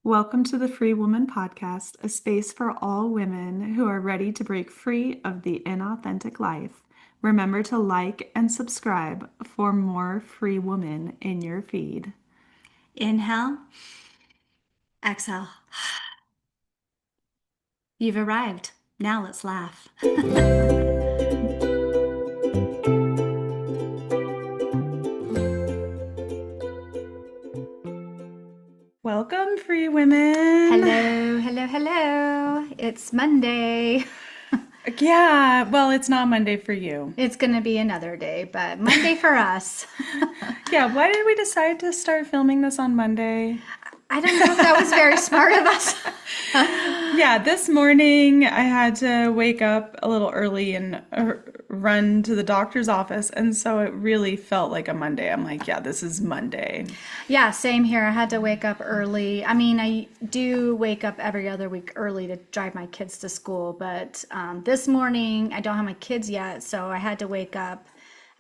Welcome to the Free Woman Podcast, a space for all women who are ready to break free of the inauthentic life. Remember to like and subscribe for more free woman in your feed. Inhale, exhale. You've arrived. Now let's laugh. Welcome, free women. Hello, hello, hello. It's Monday. Yeah, well, it's not Monday for you. It's going to be another day, but Monday for us. Yeah, why did we decide to start filming this on Monday? I don't know if that was very smart of us. Yeah, this morning I had to wake up a little early and run to the doctor's office, and so it really felt like a Monday. I'm like, yeah, this is Monday. Yeah, same here. I had to wake up early. I mean, I do wake up every other week early to drive my kids to school, but this morning I don't have my kids yet, so I had to wake up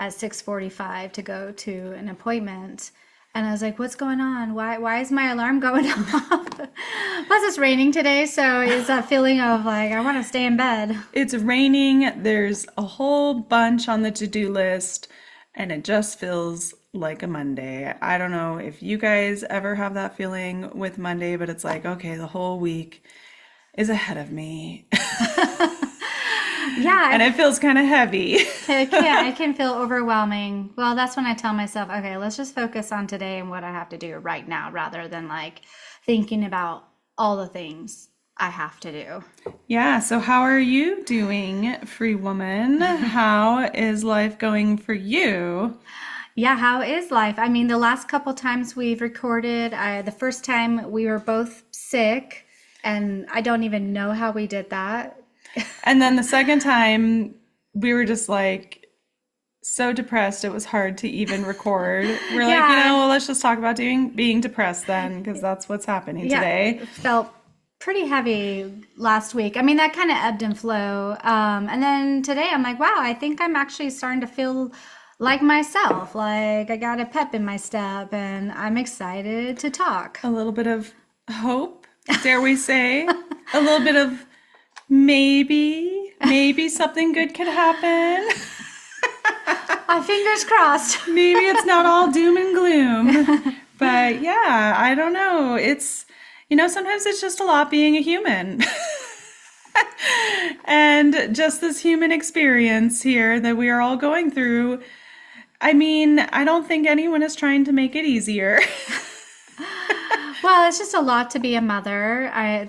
at 6:45 to go to an appointment. And I was like, what's going on? Why is my alarm going off? Plus it's raining today, so it's a feeling of like I want to stay in bed. It's raining, there's a whole bunch on the to-do list, and it just feels like a Monday. I don't know if you guys ever have that feeling with Monday, but it's like, okay, the whole week is ahead of me. Yeah, And it feels kind of heavy. it can feel overwhelming. Well, that's when I tell myself, okay, let's just focus on today and what I have to do right now rather than like thinking about all the things I have to do. Yeah, so how are you doing, free woman? How is life going for you? Yeah, how is life? I mean, the last couple times we've recorded, the first time we were both sick, and I don't even know how we did that. And then the second time, we were just like so depressed, it was hard to even record. We're like, Yeah, well, let's just talk about being depressed then, because that's what's happening yeah, today. it felt pretty heavy last week. I mean, that kind of ebbed and flow. And then today I'm like, wow, I think I'm actually starting to feel like myself. Like I got a pep in my step and I'm excited to talk. A little bit of hope, dare we say? A little bit of maybe something good could happen. Fingers crossed. Maybe it's not all doom and gloom. But yeah, I don't know. Sometimes it's just a lot being a human. And just this human experience here that we are all going through. I mean, I don't think anyone is trying to make it easier. Well, it's just a lot to be a mother. And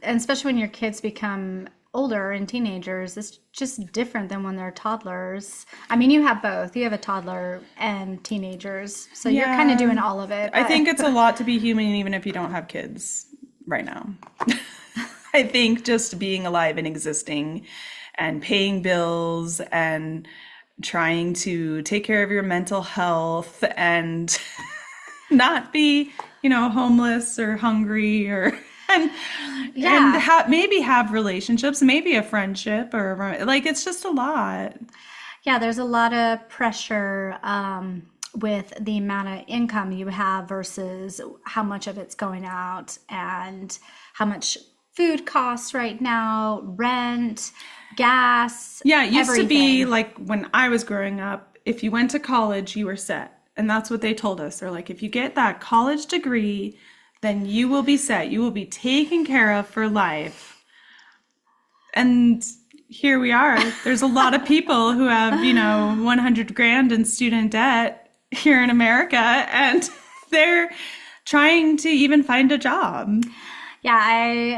especially when your kids become older and teenagers, it's just different than when they're toddlers. I mean, you have both. You have a toddler and teenagers, so you're kind of Yeah, doing all of it. I think it's a lot to be human even if you don't have kids right now. I think just being alive and existing and paying bills and trying to take care of your mental health and not be, homeless or hungry or and Yeah, maybe have relationships, maybe a friendship or like it's just a lot. yeah. There's a lot of pressure with the amount of income you have versus how much of it's going out and how much food costs right now, rent, gas, Yeah, it used to be everything. like when I was growing up, if you went to college, you were set. And that's what they told us. They're like, if you get that college degree, then you will be set. You will be taken care of for life. And here we are. There's a lot of people who have, 100 grand in student debt here in America, and they're trying to even find a job. Yeah,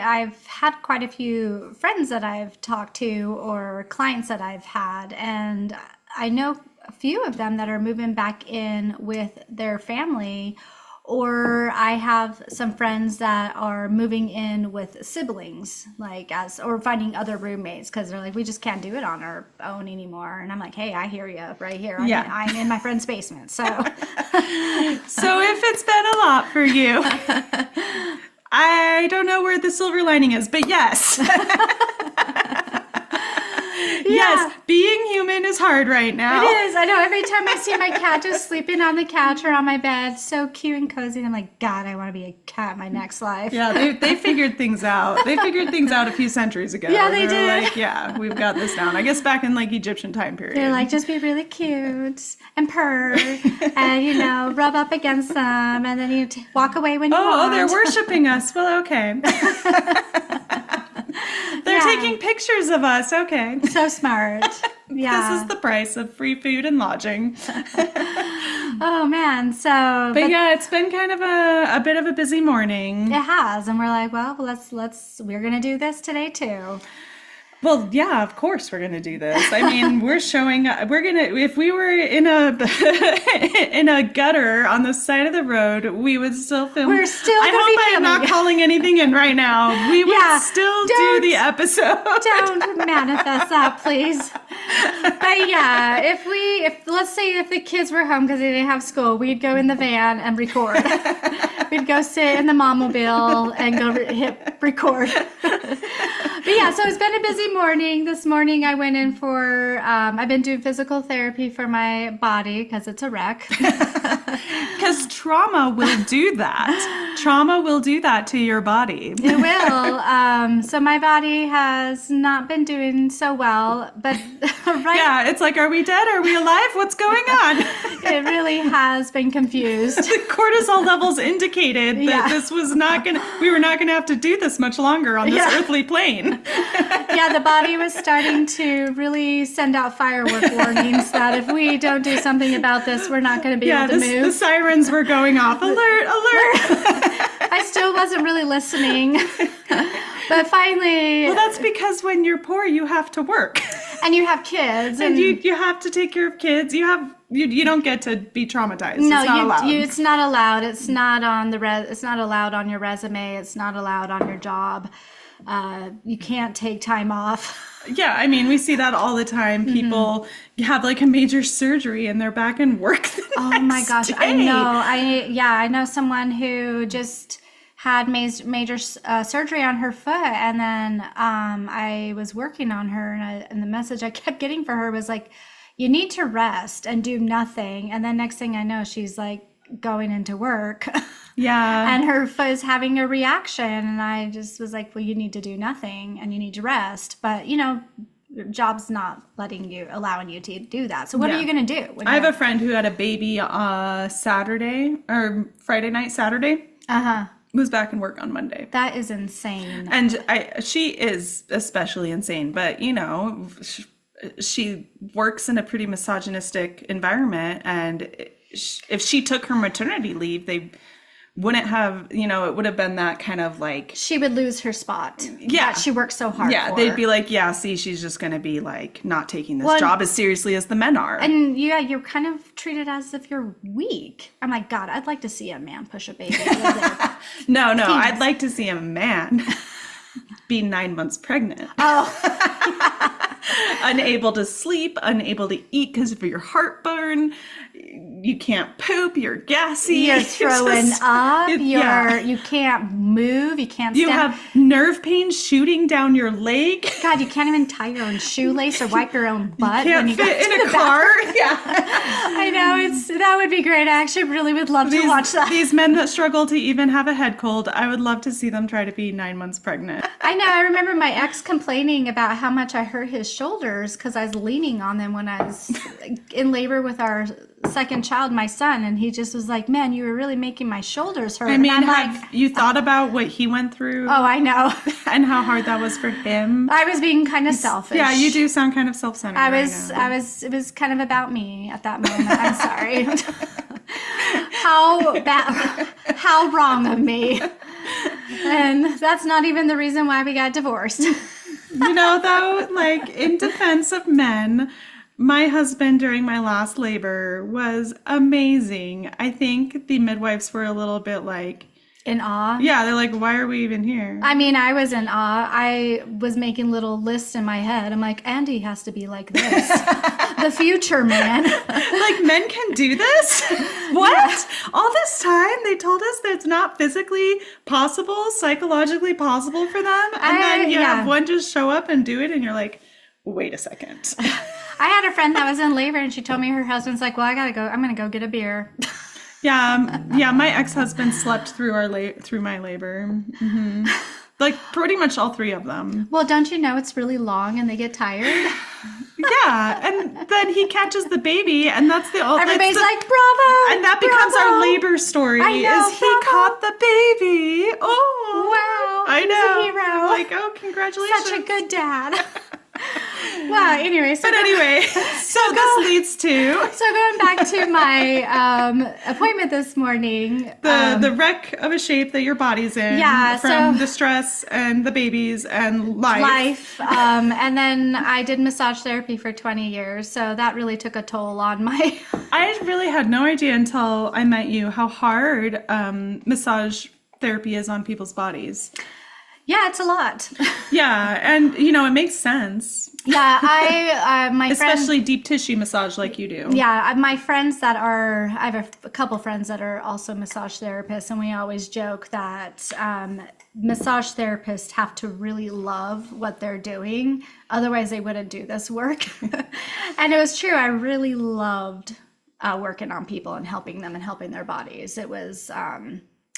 I've had quite a few friends that I've talked to or clients that I've had, and I know a few of them that are moving back in with their family, or I have some friends that are moving in with siblings, like as or finding other roommates because they're like, we just can't do it on our own anymore. And I'm like, hey, I hear you right here. Yeah. I'm in my friend's basement, so So if it's been a lot for you, I don't know where the silver lining is, but yes. Yes, being human is hard right now. It is. I know. Every time I see my cat just sleeping on the couch or on my bed, so cute and cozy, I'm like, God, I want to be a cat in my next life. Yeah, they figured things out. They figured things out a few centuries ago. Yeah, they were did. Like, yeah, we've got this down. I guess back in like Egyptian time period. They're like, just be really cute and purr and, you know, rub up against them and then you walk away when you want. Oh, they're worshiping us. Well, okay. They're taking pictures of us. Okay. So smart. Yeah. This is the price of free food and lodging. Oh, man. So, But yeah, it's been kind of a bit of a busy morning. it has. And we're like, well, we're going to do this today too. Well, yeah, of course we're gonna do this. I mean, if we were in a gutter on the side of the road, we would still film. We're still I gonna be hope I'm not filming. calling anything in right now. We would still do don't- the episode. Don't manifest that, please. But yeah, if let's say if the kids were home because they didn't have school, we'd go in the van and record. We'd go sit in the mom-mobile and go hit record. But yeah, so it's been a busy morning. This morning I went in for, I've been doing physical therapy for my body because it's a wreck. Because trauma will do that. Trauma will do that to your body. It will. So my body has not been doing so well, but right, Yeah, it's like, are we dead? Are we alive? What's going on? it really has been confused. The cortisol levels indicated that Yeah. we were not gonna have to do this much longer on this Yeah. earthly plane. Yeah, the body was starting to really send out firework warnings that if we don't do something about this, we're not going to be Yeah, able to the move. sirens were going off. Alert, alert. I still wasn't really listening. But finally, Well, that's because when you're poor, you have to work. and you have kids. And you have to take care of kids. You don't get to be traumatized. No, it's not allowed. it's not allowed. It's not on it's not allowed on your resume. It's not allowed on your job. You can't take time off. Yeah, I mean, we see that all the time. People have like a major surgery and they're back in work the Oh my next gosh, day. I know. I know someone who just had major surgery on her foot, and then I was working on her, and the message I kept getting for her was like, "You need to rest and do nothing." And then next thing I know, she's like going into work. Yeah. And her foot is having a reaction, and I just was like, well, you need to do nothing and you need to rest. But, you know, your job's not allowing you to do that. So what are you going to do? I have a friend who had a baby Saturday or Friday night, Saturday. Was back in work on Monday. That is insane. And she is especially insane, but you know, she works in a pretty misogynistic environment, and if she took her maternity leave, they wouldn't have, you know, it would have been that kind of like, She would lose her spot. Yeah. That she worked so hard yeah, for. they'd be like, yeah, see, she's just going to be like not taking this Well, job as seriously as the men are. And yeah, you're kind of treated as if you're weak. I'm like, God, I'd like to see a man push a baby. No, I'd like to see a man be 9 months pregnant. Unable to sleep, unable to eat because of your heartburn. You can't poop, you're gassy. You're It's throwing just- up. yeah. You can't move. You can't You stand. have nerve pain shooting down your leg. God, you can't even tie your own shoelace or wipe your own butt when Can't you go fit to in a the car. bathroom. Yeah. I know, that would be great. I actually really would love to watch that. These men that struggle to even have a head cold, I would love to see them try to be 9 months pregnant. I know. I remember my ex complaining about how much I hurt his shoulders because I was leaning on them when I was in labor with our second child, my son, and he just was like, "Man, you were really making my shoulders hurt." I mean, and I'm have like, you thought about what he went through "Oh, I know." and how hard that was for him? I was being kind of selfish. Yeah, you do sound kind of self-centered. It was kind of about me at that moment. I'm sorry. How wrong of me. And that's not even the reason why we got divorced. You know, though, like in defense of men, my husband during my last labor was amazing. I think the midwives were a little bit like, In awe. yeah, they're like, why are we even here? I mean, I was in awe. I was making little lists in my head. I'm like, Andy has to be like this. The future man. Like, men can do this? What? All this time they told us that it's not physically possible, psychologically possible for them. And then you have one just show up and do it, and you're like, wait a second. I had a friend that was in labor and she told me her husband's like, well, I gotta go. I'm gonna go get a beer. Yeah, my ex-husband slept through through my labor. Like pretty much all three of them. Well, don't you know it's really long and they get tired? Yeah, and then he catches the baby, and that's the Everybody's that's the, like, bravo! and that becomes bravo. our labor story. I know, is he bravo. caught the baby? Oh, Wow, I he's know. a hero. Like, oh, congratulations! Such a good dad. Wow, anyway. But anyway, so this leads to So going back to my appointment this morning. the wreck of a shape that your body's in. Yeah, from so- the stress and the babies and life. And then I did massage therapy for 20 years. So that really took a toll on my... I really had no idea until I met you how hard massage therapy is on people's bodies. Yeah, it's a lot. Yeah, and it makes sense. Yeah, my friend... Especially deep tissue massage like you do. Yeah, my friends that are, I have a couple friends that are also massage therapists, and we always joke that massage therapists have to really love what they're doing. Otherwise, they wouldn't do this work. And it was true. I really loved working on people and helping them and helping their bodies. It was...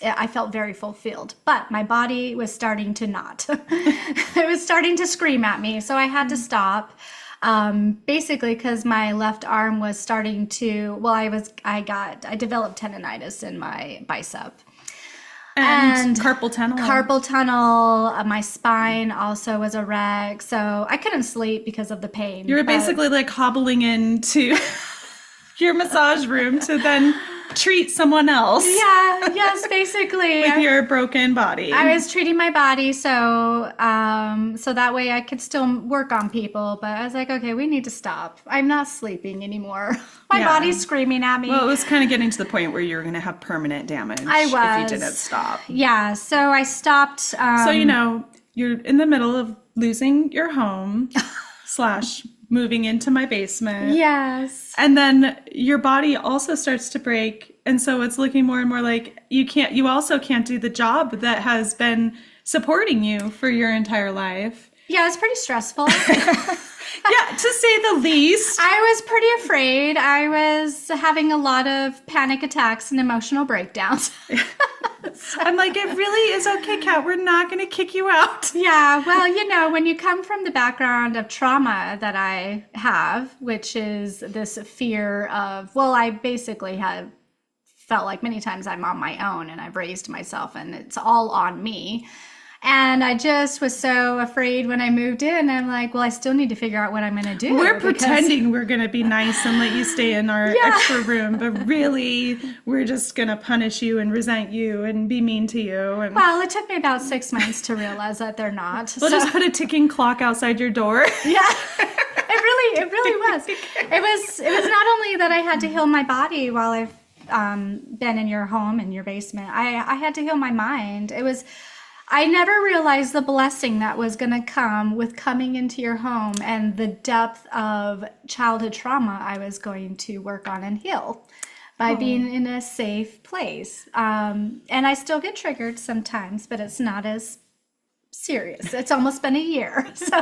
I felt very fulfilled, but my body was starting to not. It was starting to scream at me, so I had to stop. Basically, because my left arm was starting to. Well, I developed tendonitis in my bicep. And carpal tunnel. Carpal tunnel. My spine also was a wreck, so I couldn't sleep because of the pain. You were basically like hobbling into your massage room to then treat someone else. Yeah, yes, basically. With your broken body. I was treating my body so that way I could still work on people, but I was like, okay, we need to stop. I'm not sleeping anymore. My body's screaming at me. Well, it was kind of getting to the point where you were going to have permanent damage I was. if you didn't stop. Yeah, so I stopped. So, you're in the middle of losing your home / moving into my basement. Yes. And then your body also starts to break. And so it's looking more and more like you also can't do the job that has been supporting you for your entire life. Yeah, it's pretty stressful. Yeah, to say the least. I was pretty afraid. I was having a lot of panic attacks and emotional breakdowns. I'm like, it really is okay, Kat. We're not going to kick you out. Yeah, well, when you come from the background of trauma that I have, which is this fear of, I basically have felt like many times I'm on my own and I've raised myself and it's all on me. And I just was so afraid when I moved in. I'm like, I still need to figure out what I'm going to do. We're pretending we're going to be nice and let you stay in our extra room, but really, we're just going to punish you and resent you and be mean to you. And Well, it took me about 6 months to realize that they're not. we'll just put a ticking clock outside your door. Yeah, it really was. It was not only that I had to heal my body while I've been in your home, in your basement. I had to heal my mind. I never realized the blessing that was going to come with coming into your home and the depth of childhood trauma I was going to work on and heal by being in a safe place. And I still get triggered sometimes, but it's not as serious. It's almost been a year. So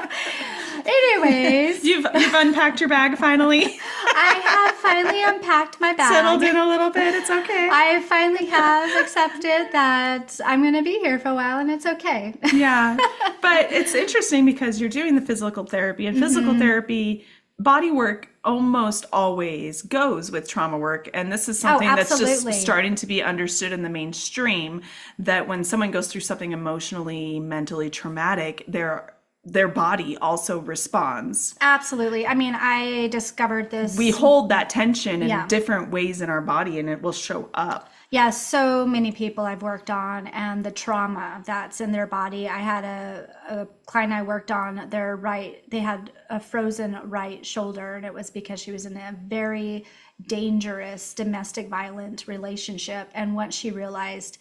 anyways. You've unpacked your bag finally. I have finally unpacked my bag. Settled in a little bit. It's okay. I finally have accepted that I'm going to be here for a while and it's okay. Yeah. But it's interesting because you're doing the physical therapy, and physical therapy, body work almost always goes with trauma work. And this is something that's absolutely. just starting to be understood in the mainstream, that when someone goes through something emotionally, mentally traumatic, their body also responds. Absolutely. I mean, I discovered this. We hold that tension in Yeah. different ways in our body, and it will show up. Yeah, so many people I've worked on and the trauma that's in their body. I had a client I worked on, they had a frozen right shoulder, and it was because she was in a very dangerous domestic violent relationship. And once she realized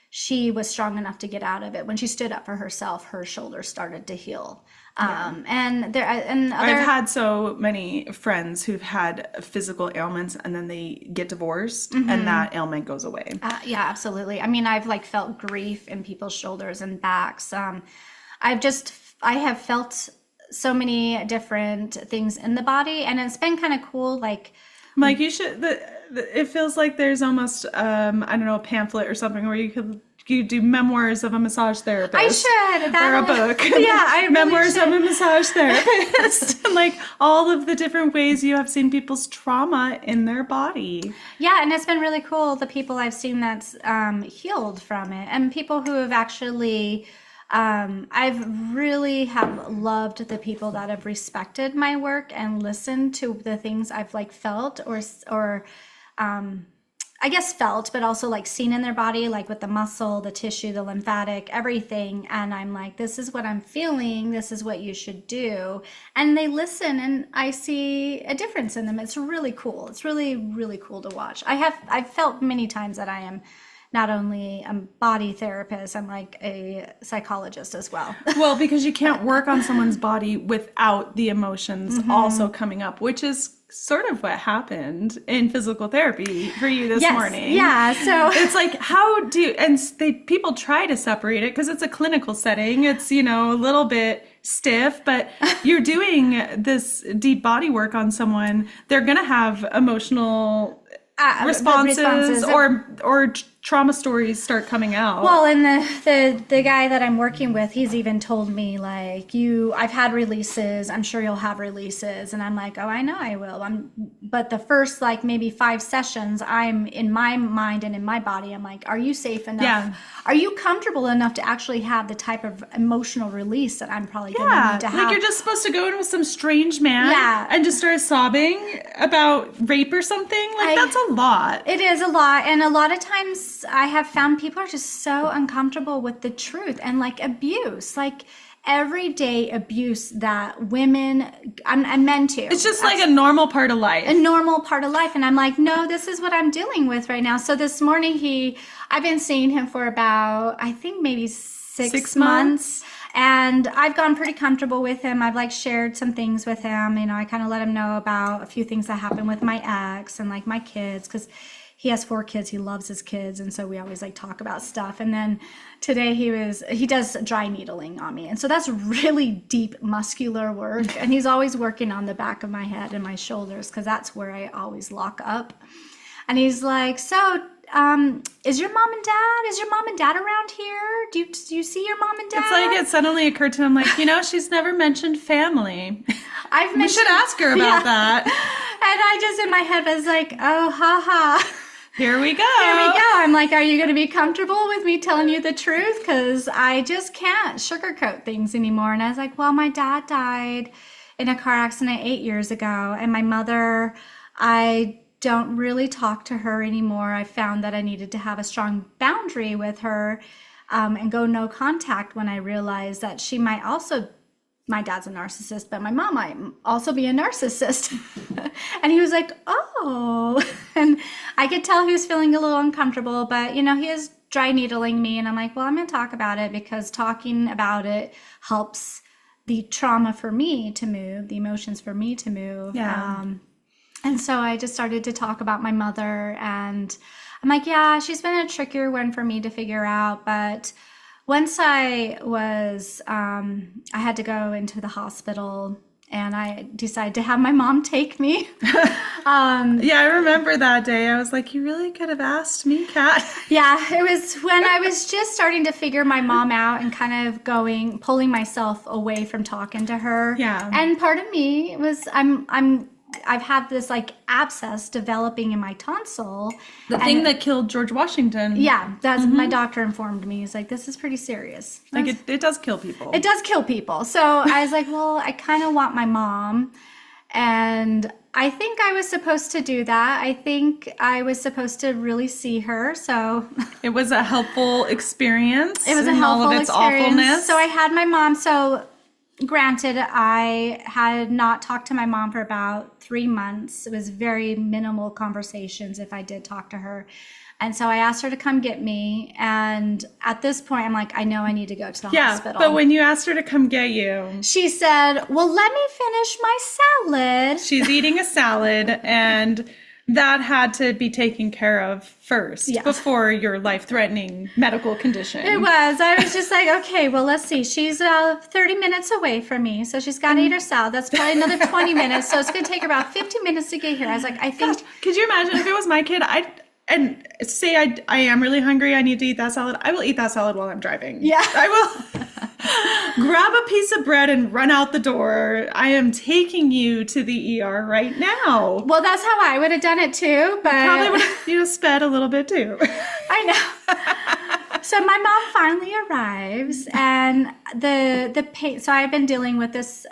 she was strong enough to get out of it, when she stood up for herself, her shoulder started to heal. I've had so many friends who've had physical ailments and then they get divorced and that ailment goes away. Yeah, absolutely. I mean, I've felt grief in people's shoulders and backs. I have felt so many different things in the body, and it's been kind of cool. Like, Mike, you should. It feels like there's almost I don't know, a pamphlet or something where you do memoirs of a massage therapist. I should. Or a book. Yeah, I really memoirs should. of a massage therapist. And like all of the different ways you have seen people's trauma in their body. Yeah, and it's been really cool, the people I've seen that's healed from it, and people who have actually, I've really have loved the people that have respected my work and listened to the things I've like felt or I guess felt, but also like seen in their body, like with the muscle, the tissue, the lymphatic, everything. And I'm like, this is what I'm feeling. This is what you should do. And they listen, and I see a difference in them. It's really cool. It's really, really cool to watch. I've felt many times that I am not only a body therapist, I'm like a psychologist as well. Well, because you can't work on someone's body without the emotions also coming up, which is sort of what happened in physical therapy for you this morning. Yeah. So it's like, how do, and people try to separate it because it's a clinical setting. It's, a little bit stiff, but you're doing this deep body work on someone. They're going to have emotional responses or trauma stories start coming out. Well, and the guy that I'm working with, he's even told me like, I've had releases. I'm sure you'll have releases. And I'm like, oh, I know I will. But the first like maybe 5 sessions, I'm in my mind and in my body, I'm like, are you safe enough? Yeah. Are you comfortable enough to actually have the type of emotional release that I'm probably going to need to have? Like you're just supposed to go in with some strange man and just start sobbing about rape or something. Like that's a lot. It is a lot. And a lot of times I have found people are just so uncomfortable with the truth and like abuse, like everyday abuse that women and men too. It's just like a normal part of life. A normal part of life. And I'm like, no, this is what I'm dealing with right now. So this morning I've been seeing him for about, I think maybe six months. And I've gone pretty comfortable with him. I've like shared some things with him. I kind of let him know about a few things that happened with my ex and like my kids, because he has 4 kids. He loves his kids. And so we always like talk about stuff. And then today he does dry needling on me. And so that's really deep muscular work. And he's always working on the back of my head and my shoulders, because that's where I always lock up. And he's like, so is your mom and dad around here? Do you see your mom and dad? It's like it suddenly occurred to him, like, she's never mentioned family. We should ask her about that. And I just in my head was like, oh, haha. Here we go. I'm like, are you going to be comfortable with me telling you the truth? Because I just can't sugarcoat things anymore. And I was like, well, my dad died in a car accident 8 years ago. And my mother, I don't really talk to her anymore. I found that I needed to have a strong boundary with her and go no contact when I realized that she might also, my dad's a narcissist, but my mom might also be a narcissist. And he was like, oh. And I could tell he was feeling a little uncomfortable, but he is dry needling me. And I'm like, well, I'm going to talk about it, because talking about it helps the trauma for me to move, the emotions for me to move. Yeah. And so I just started to talk about my mother, and I'm like, yeah, she's been a trickier one for me to figure out. But once I had to go into the hospital, and I decided to have my mom take me. Yeah, I remember that day. I was like, you really could have asked me, Kat. Yeah, it was when I was just starting to figure my mom out and kind of pulling myself away from talking to her. Yeah. And part of me was, I've had this like abscess developing in my tonsil. The thing that killed George Washington. Yeah, that's my doctor informed me. He's like, this is pretty serious. Like it does kill people. It does kill people. So I was like, well, I kind of want my mom. And I think I was supposed to do that. I think I was supposed to really see her. So it was a helpful experience. It was a all helpful of its experience. Awfulness. So I had my mom. So granted, I had not talked to my mom for about 3 months. It was very minimal conversations if I did talk to her. And so I asked her to come get me. And at this point, I'm like, I know I need to go to the hospital. But when you asked her to come get you, she said, well, let me finish my salad. She's eating a salad, and that had to be taken care of first Yeah. before your life-threatening medical condition. It was. I was just like, okay, well, let's see. She's 30 minutes away from me, so she's got to eat her salad. That's probably another 20 minutes, so it's going to take her about 15 minutes to get here. I was like, I think... Could you imagine if it was my kid? And say I am really hungry, I need to eat that salad. I will eat that salad while I'm driving. Yeah. I will grab a piece of bread and run out the door. I am taking you to the ER right now. Well, that's how I would have done it too, but... Probably would have sped a little bit too. I know. So my mom finally arrives, and the pain. So I've been dealing with this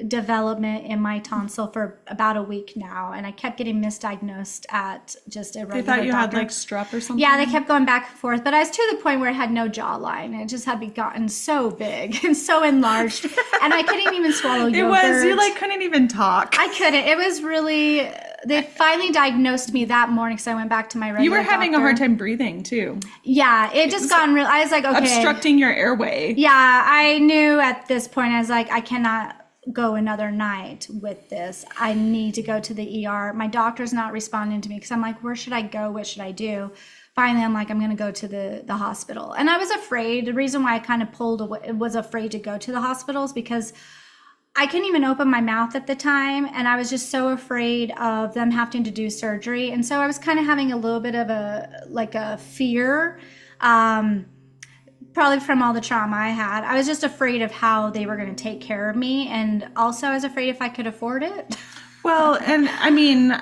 development in my tonsil for about a week now, and I kept getting misdiagnosed at just a regular They thought you doctor. had like strep or something? Yeah, they kept going back and forth, but I was to the point where it had no jawline. It just had gotten so big and so enlarged, and I couldn't even swallow yogurt. It was, you like couldn't even talk. I couldn't. It was really. They finally diagnosed me that morning because I went back to my regular You were having doctor. a hard time breathing too. Yeah, it just gotten real. I was like, okay. Obstructing your airway. Yeah, I knew at this point, I was like, I cannot go another night with this. I need to go to the ER. My doctor's not responding to me because I'm like, where should I go? What should I do? Finally, I'm like, I'm going to go to the hospital. And I was afraid. The reason why I kind of pulled away, was afraid to go to the hospitals because I couldn't even open my mouth at the time, and I was just so afraid of them having to do surgery. And so I was kind of having a little bit of a fear, probably from all the trauma I had. I was just afraid of how they were going to take care of me, and also I was afraid if I could afford it. Well, and I mean,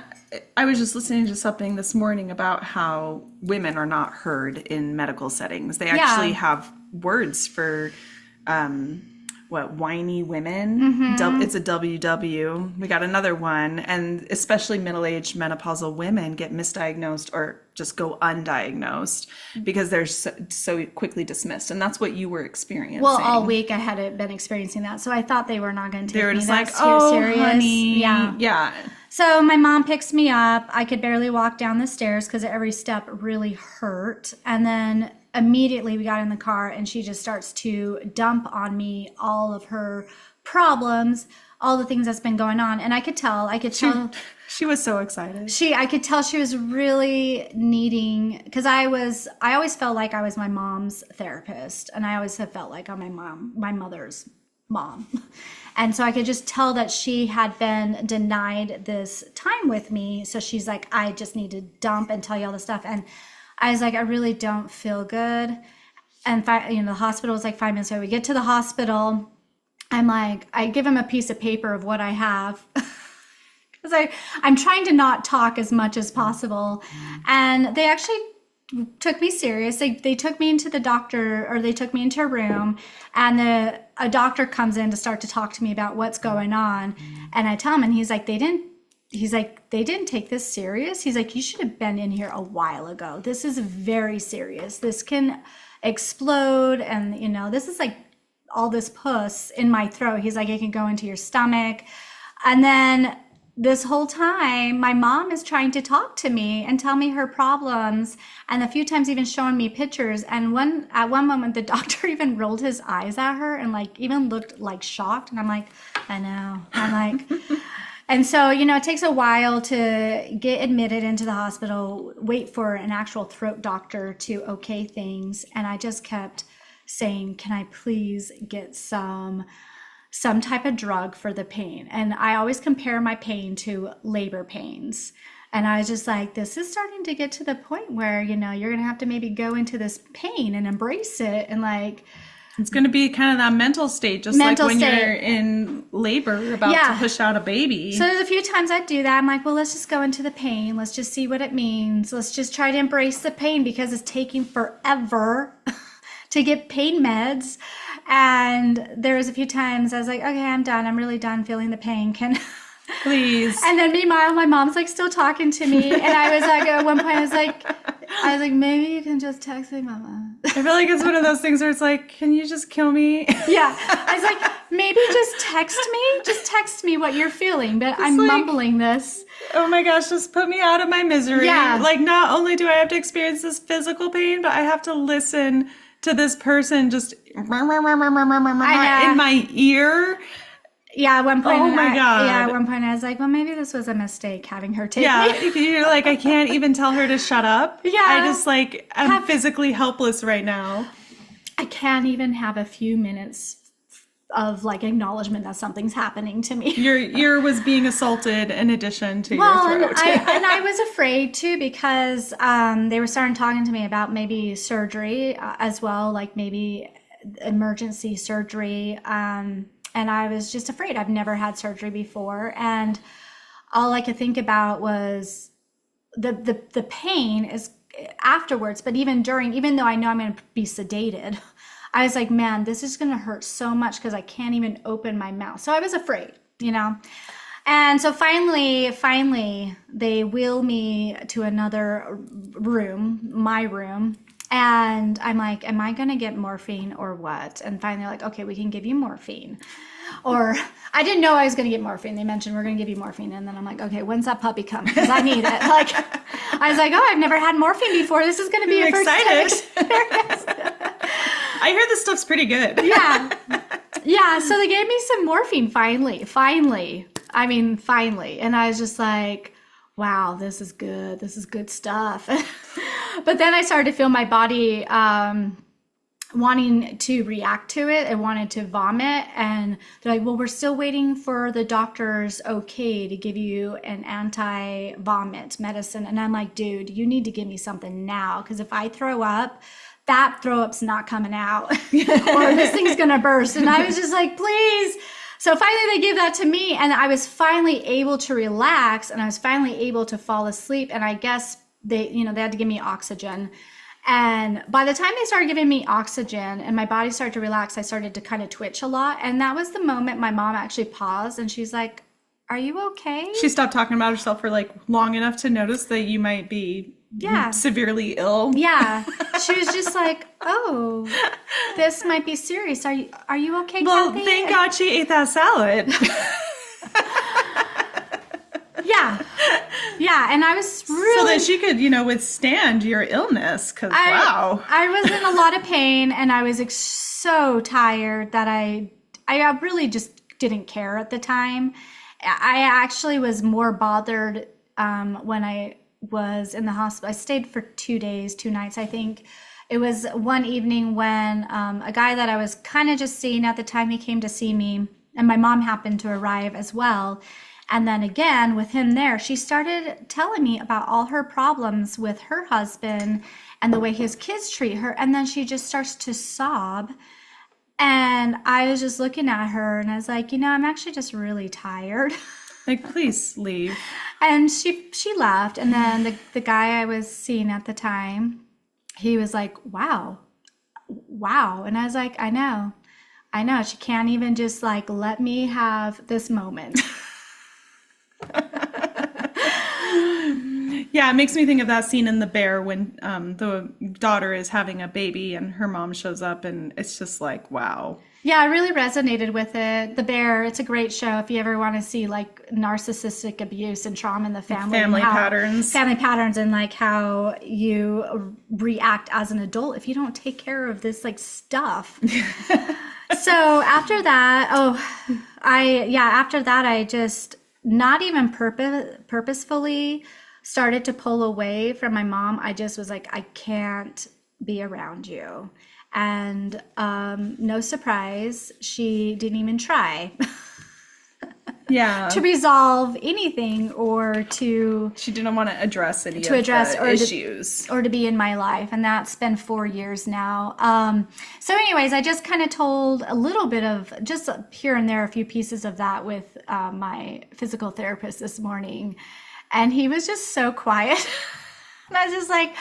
I was just listening to something this morning about how women are not heard in medical settings. They actually have words for whiny women. Mm-hmm. It's a WW. We got another one, and especially middle-aged menopausal women get misdiagnosed or just go undiagnosed because they're so quickly dismissed, and that's what you were experiencing. Well, all week I had been experiencing that, so I thought they were not going to take they were me just that like, "Oh, serious. honey, Yeah. yeah." So my mom picks me up. I could barely walk down the stairs because every step really hurt. And then immediately we got in the car and she just starts to dump on me all of her problems, all the things that's been going on. And I could tell. She was so excited. I could tell she was really needing, because I always felt like I was my mom's therapist, and I always have felt like I'm my mother's mom. And so I could just tell that she had been denied this time with me. So she's like, I just need to dump and tell you all this stuff. And I was like, I really don't feel good. And the hospital was like 5 minutes away. We get to the hospital. I'm like, I give him a piece of paper of what I have. Because I'm trying to not talk as much as possible. And they actually took me serious. They took me into the doctor, or they took me into a room, and a doctor comes in to start to talk to me about what's going on. And I tell him, and he's like, they didn't take this serious. He's like, you should have been in here a while ago. This is very serious. This can explode. And this is like all this pus in my throat. He's like, it can go into your stomach. And then this whole time, my mom is trying to talk to me and tell me her problems, and a few times even showing me pictures. And at one moment, the doctor even rolled his eyes at her and like even looked like shocked. And I'm like, I know. I'm like, and so, it takes a while to get admitted into the hospital, wait for an actual throat doctor to okay things. And I just kept saying, can I please get some type of drug for the pain? And I always compare my pain to labor pains. And I was just like, this is starting to get to the point where, you're going to have to maybe go into this pain and embrace it. And like, it's going to be kind of that mental state, just like when you're in labor about to push out a baby. So there's a few times I do that. I'm like, well, let's just go into the pain. Let's just see what it means. Let's just try to embrace the pain, because it's taking forever to get pain meds. And there was a few times I was like, okay, I'm done. I'm really done feeling the pain. Please. And then meanwhile, my mom's like still talking to me. And I was like, at one point, I was like, maybe you can just text me, Mama. I feel like it's one of those things where it's like, can you just kill me? Yeah. I was like, maybe just text me. Just text me what you're feeling. But I'm mumbling this. Oh my gosh, just put me out of my misery. Yeah. Like, not only do I have to experience this physical pain, but I have to listen to this person just in my ear. Yeah, at one point, Oh my God. yeah, at one point I was like, well, maybe this was a mistake having her take Yeah, me. you're like, I can't even tell her to shut up. Yeah. I just like, I'm Have- physically helpless right now. I can't even have a few minutes of like acknowledgement that something's happening to me. Your ear was being assaulted in addition to Well, your and throat. I was afraid too because they were starting talking to me about maybe surgery as well, like maybe emergency surgery. And I was just afraid. I've never had surgery before, and all I could think about was the pain is afterwards. But even during, even though I know I'm going to be sedated, I was like, man, this is going to hurt so much because I can't even open my mouth. So I was afraid, you know. And so finally, they wheel me to another room, my room. And I'm like, am I going to get morphine or what? And finally, like, okay, we can give you morphine. Or I didn't know I was going to get morphine. They mentioned we're going to give you morphine. And then I'm like, okay, when's that puppy come? Because I need it. Like, I was like, oh, I've never had morphine before. This is going to be a first excited. I hear this stuff's pretty good. Yeah. Yeah. So they gave me some morphine finally. I mean, finally. And I was just like, wow, this is good. This is good stuff. But then I started to feel my body wanting to react to it. I wanted to vomit. And they're like, well, we're still waiting for the doctor's okay to give you an anti-vomit medicine. And I'm like, dude, you need to give me something now. Because if I throw up, that throw up's not coming out or this thing's going to burst. And I was just like, please. So finally they gave that to me, and I was finally able to relax, and I was finally able to fall asleep. And I guess they had to give me oxygen. And by the time they started giving me oxygen and my body started to relax, I started to kind of twitch a lot. And that was the moment my mom actually paused and she's like, are you okay? She stopped talking about herself for like long enough to notice that you might be severely ill. Yeah. She was just like, oh, this might be serious. Are you okay, Well, Kathy? thank God she ate that salad. Yeah. Yeah. And I was really... So that she could, withstand your illness. Because, wow. I was in a lot of pain, and I was so tired that I really just didn't care at the time. I actually was more bothered when I was in the hospital. I stayed for 2 days, 2 nights, I think. It was one evening when a guy that I was kind of just seeing at the time, he came to see me, and my mom happened to arrive as well. And then again, with him there, she started telling me about all her problems with her husband and the way his kids treat her. And then she just starts to sob. And I was just looking at her, and I was like, I'm actually just really tired. Like, please leave. And she left. And then the guy I was seeing at the time, he was like, wow. And I was like, I know. She can't even just like let me have this moment. Yeah, it makes me think of that scene in The Bear when the daughter is having a baby and her mom shows up, and it's just like, wow. Yeah, I really resonated with it. The Bear, it's a great show if you ever want to see like narcissistic abuse and trauma in the family. Family patterns. Family patterns, and like how you react as an adult if you don't take care of this like stuff. So after that, I just not even purposefully started to pull away from my mom. I just was like, I can't be around you. And no surprise, she didn't even try Yeah. to resolve anything or to She didn't want to address any to address the issues. or to be in my life. And that's been 4 years now. So anyways, I just kind of told a little bit of just here and there, a few pieces of that with my physical therapist this morning. And he was just so quiet. And I was just like,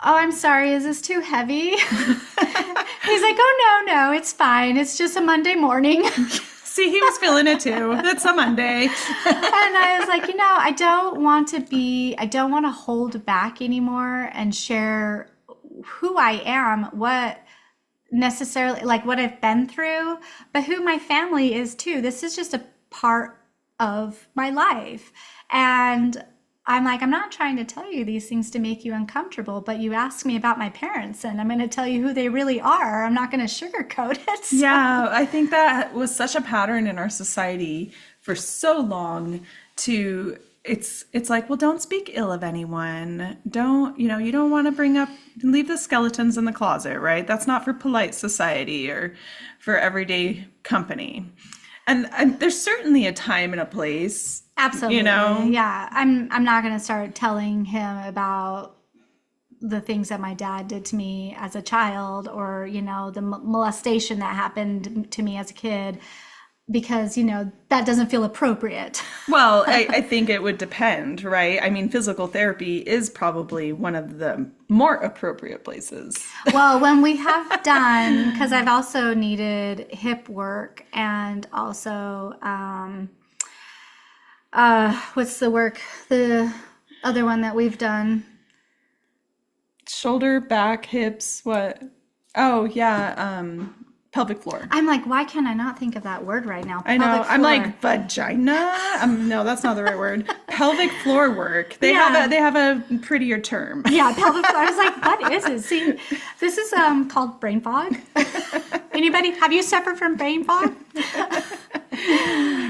oh, I'm sorry. Is this too heavy? He's like, oh, no, it's fine. It's just a Monday morning. See, he was feeling it too. It's a Monday. And I was like, I don't want to hold back anymore and share who I am, what necessarily, like what I've been through, but who my family is too. This is just a part of my life. And I'm like, I'm not trying to tell you these things to make you uncomfortable, but you asked me about my parents and I'm going to tell you who they really are. I'm not going to sugarcoat it. So- Yeah, I think that was such a pattern in our society for so long to it's like, well, don't speak ill of anyone. Don't, you don't want to leave the skeletons in the closet, right? That's not for polite society or for everyday company. And there's certainly a time and a place. Absolutely. know? Yeah. I'm not going to start telling him about the things that my dad did to me as a child or, the molestation that happened to me as a kid because, that doesn't feel appropriate. Well, I think it would depend, right? I mean, physical therapy is probably one of the more appropriate places. Well, when we have done, because I've also needed hip work and also, what's the work? The other one that we've done. Shoulder, back, hips, what? Oh, yeah, pelvic floor. I'm like, why can I not think of that word right now? I know. Pelvic I'm floor. like vagina. No, that's not the right word. Pelvic floor work. They Yeah. have a prettier term. Yeah, pelvic floor. I was like, what is it? See, this is called brain fog. Anybody? Have you suffered from brain fog?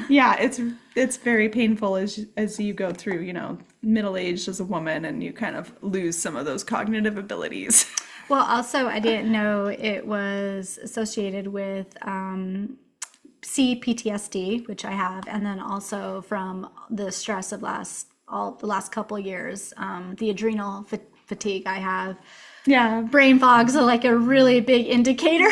Yeah, it's very painful as you go through, middle aged as a woman and you kind of lose some of those cognitive abilities. Well, also, I didn't know it was associated with CPTSD, which I have, and then also from the stress of the last couple years, the adrenal fatigue I have. Yeah. Brain fog's like a really big indicator.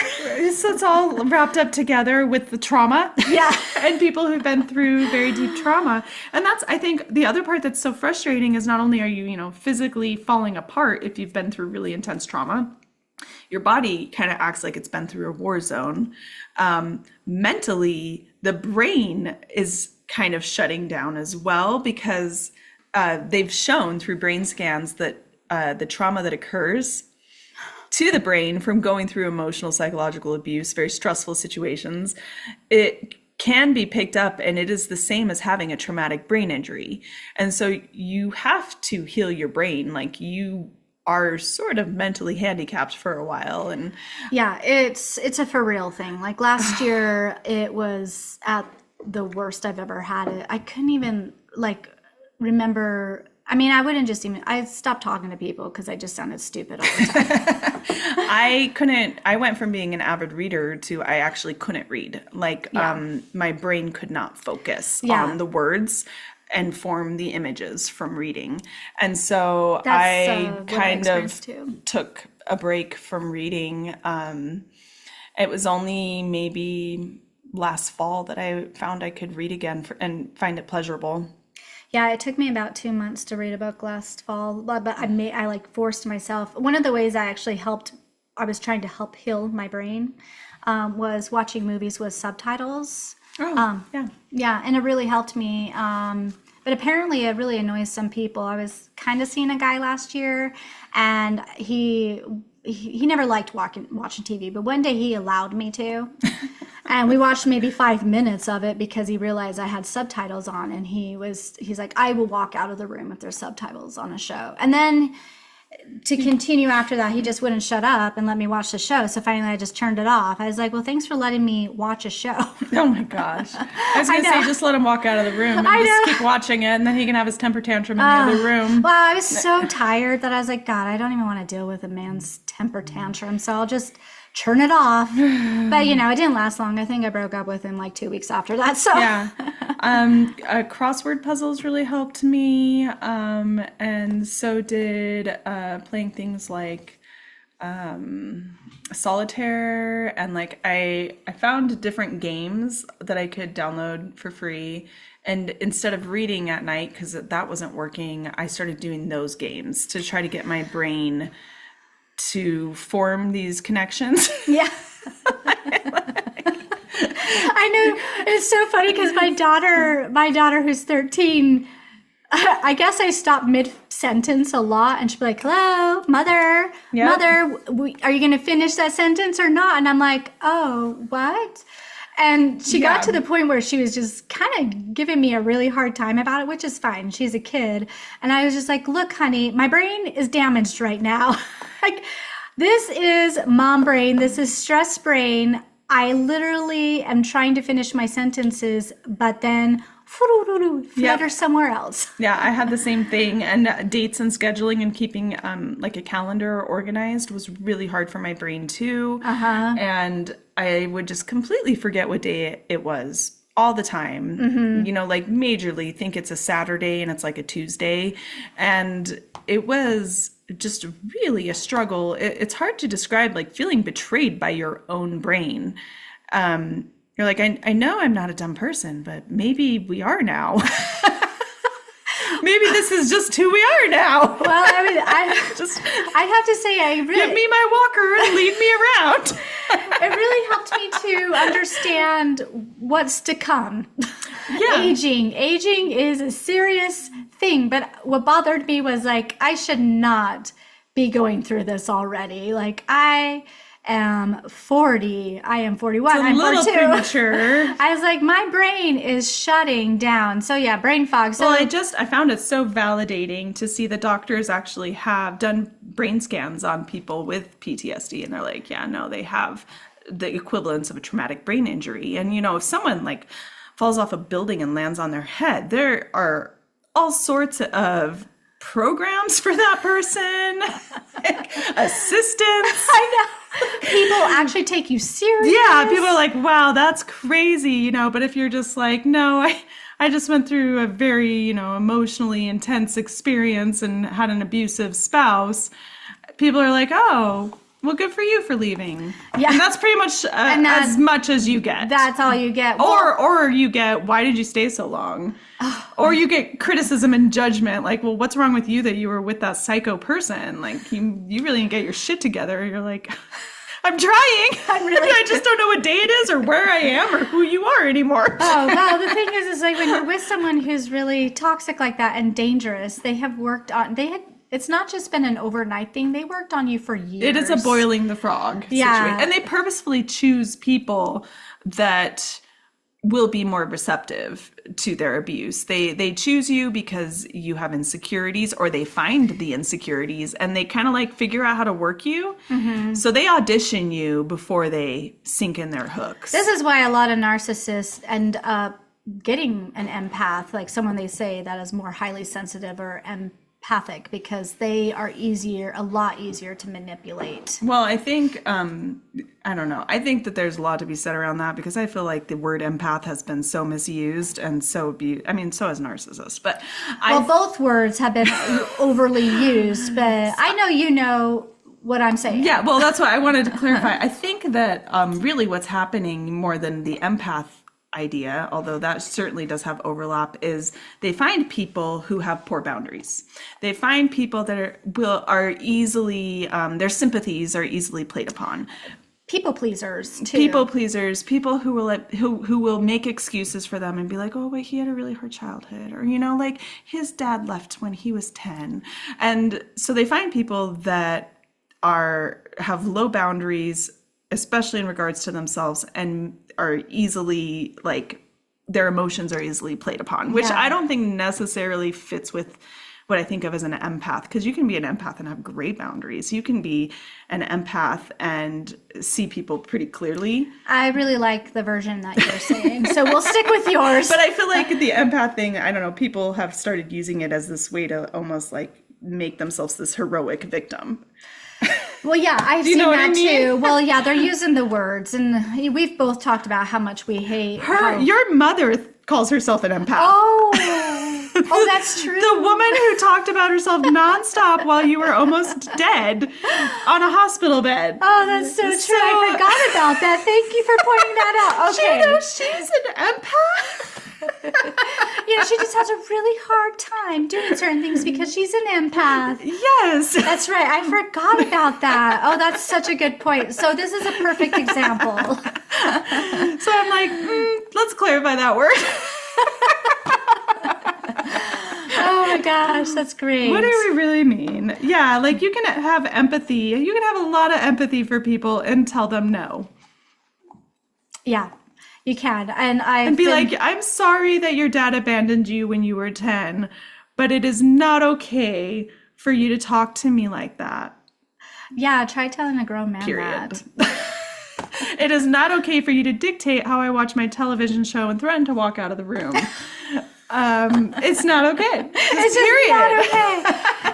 So it's all wrapped up together with the trauma. Yeah. And people who've been through very deep trauma. And that's, I think, the other part that's so frustrating is not only are you, physically falling apart if you've been through really intense trauma, your body kind of acts like it's been through a war zone. Mentally, the brain is kind of shutting down as well because they've shown through brain scans that the trauma that occurs to the brain from going through emotional, psychological abuse, very stressful situations, it can be picked up and it is the same as having a traumatic brain injury. And so you have to heal your brain. Like you are sort of mentally handicapped for a while. And yeah, it's a for real thing. Like last year, it was at the worst I've ever had it. I couldn't even remember. I mean, I stopped talking to people because I just sounded stupid all the time. I went from being an avid reader to I actually couldn't read. My brain could not focus on the words and form the images from reading. And so I kind of took a break from reading. It was only maybe last fall that I found I could read again and find it pleasurable. Yeah, it took me about 2 months to read a book last fall, but I forced myself. One of the ways I was trying to help heal my brain, was watching movies with subtitles. Oh, yeah. Yeah, and it really helped me. But apparently it really annoys some people. I was kind of seeing a guy last year, and he never liked watching TV, but one day he allowed me to. And we watched maybe 5 minutes of it because he realized I had subtitles on, and he's like, I will walk out of the room if there's subtitles on a show. And then to continue after that, he just wouldn't shut up and let me watch the show. So finally I just turned it off. I was like, well, thanks for letting me watch a show. Oh my gosh. I was going to say, just let him walk out of the room and just keep watching it, and then he can have his temper tantrum in the other room. Well, I was so tired that I was like, God, I don't even want to deal with a man's temper tantrum. So I'll just turn it off. But it didn't last long. I think I broke up with him like 2 weeks after that. So yeah. Crossword puzzles really helped me. And so did playing things like solitaire, and I found different games that I could download for free. And instead of reading at night, because that wasn't working, I started doing those games to try to get my brain to form these connections. Yeah. I know. It's so funny because my daughter who's 13, I guess I stop mid-sentence a lot, and she'll be like, hello, mother, Yep. mother, are you going to finish that sentence or not? And I'm like, oh, what? And she got Yeah. to the point where she was just kind of giving me a really hard time about it, which is fine. She's a kid. And I was just like, look, honey, my brain is damaged right now. Like, this is mom brain. This is stress brain. I literally am trying to finish my sentences, but then flutter somewhere else. Yeah, I had the same thing, and dates and scheduling and keeping like a calendar organized was really hard for my brain too. And I would just completely forget what day it was all the time. You know, like majorly think it's a Saturday and it's like a Tuesday, and it was just really a struggle. It's hard to describe, like feeling betrayed by your own brain. You're like, I know I'm not a dumb person, but maybe we are now. Maybe this is just who we are now. Well, I mean, I have to say, I really, Give me my walker and lead me around. it really helped me to understand what's to come. Yeah. Aging is a serious thing, but what bothered me was like, I should not be going through this already. Like, I am 40, I am 41, It's a I'm little 42. premature. I was like, my brain is shutting down. So yeah, brain fog. So Well, I found it so validating to see the doctors actually have done brain scans on people with PTSD, and they're like, yeah, no, they have the equivalence of a traumatic brain injury. And you know, if someone like falls off a building and lands on their head, there are all sorts of programs for that person, like assistance. I know. People actually take you serious. Yeah, people are like, wow, that's crazy, you know, but if you're just like, no, I just went through a very, you know, emotionally intense experience and had an abusive spouse, people are like, oh, well, good for you for leaving. Yeah. And that's pretty much as much as you get. That's all you get. Or you get, why did you stay so long? Or you get criticism and judgment, like, well, what's wrong with you that you were with that psycho person? Like, you really didn't get your shit together. You're like, I'm trying. I just don't know what day it is or where I am or who you are anymore. Oh, well, the thing is like when you're with someone who's really toxic like that and dangerous, it's not just been an overnight thing. They worked on you for years. It is a boiling the frog situation. And they purposefully choose people that will be more receptive to their abuse. They choose you because you have insecurities, or they find the insecurities and they kind of like figure out how to work you. So they audition you before they sink in their hooks. This is why a lot of narcissists end up getting an empath, like someone they say that is more highly sensitive or empathic, because they are a lot easier to manipulate. Well, I think, I don't know. I think that there's a lot to be said around that, because I feel like the word empath has been so misused and so so has narcissist. But both words have been overly used, but I know you know what I'm saying. Yeah, well, that's why I wanted to clarify. I think that really what's happening more than the empath idea, although that certainly does have overlap, is they find people who have poor boundaries. They find people that are easily, their sympathies are easily played upon. People pleasers too. People pleasers, people who will make excuses for them and be like, oh wait, he had a really hard childhood, or you know, like his dad left when he was 10. And so they find people that have low boundaries, especially in regards to themselves, and are easily, like, their emotions are easily played upon, which I don't think necessarily fits with what I think of as an empath, because you can be an empath and have great boundaries. You can be an empath and see people pretty clearly. I really like the version that you're saying, so we'll stick with yours. But I feel like the empath thing, I don't know, people have started using it as this way to almost like make themselves this heroic victim. Well, yeah, I've seen what that I mean? too. Well, yeah, they're using the words, and we've both talked about how much we hate Your mother calls herself an empath. Oh, that's true. The woman who talked about herself nonstop while you were almost dead on a hospital bed. Oh, that's so true. I forgot about that. Thank you for pointing that out. Okay. She's an empath. She just has a really hard time doing certain things because she's an empath. Yes. That's right. I forgot about that. Oh, that's such a good point. So this is a perfect example. So I'm like, let's clarify that word. Oh my gosh, that's great. What do we really mean? Yeah, like you can have empathy. You can have a lot of empathy for people and tell them no. Yeah. You can. And And be like, I'm sorry that your dad abandoned you when you were 10, but it is not okay for you to talk to me like that. yeah, try telling a grown man Period. that. It is not okay for you to dictate how I watch my television show and threaten to walk out of the room. It's not okay. It's just not okay.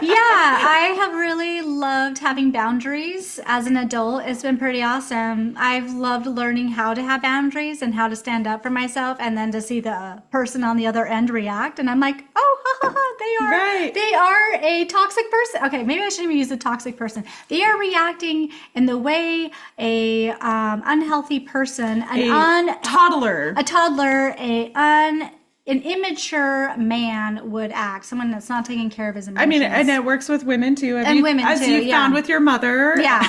Yeah, I have really loved having boundaries as an adult. It's been pretty awesome. I've loved learning how to have boundaries and how to stand up for myself, and then to see the person on the other end react. And I'm like, oh, ha, ha, ha, they are a toxic person. Okay, maybe I shouldn't even use a toxic person. They are reacting in the way a unhealthy person, toddler, an immature man would act, someone that's not taking care of his emotions. I mean, and it works with women too. As you yeah. found with your mother. Yeah.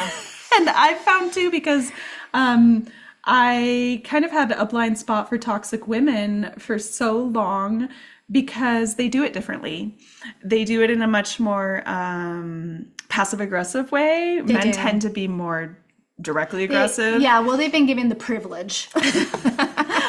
And I've found too, because I kind of had a blind spot for toxic women for so long because they do it differently. They do it in a much more passive aggressive way. Men do. tend to be more directly aggressive. Well, they've been given the privilege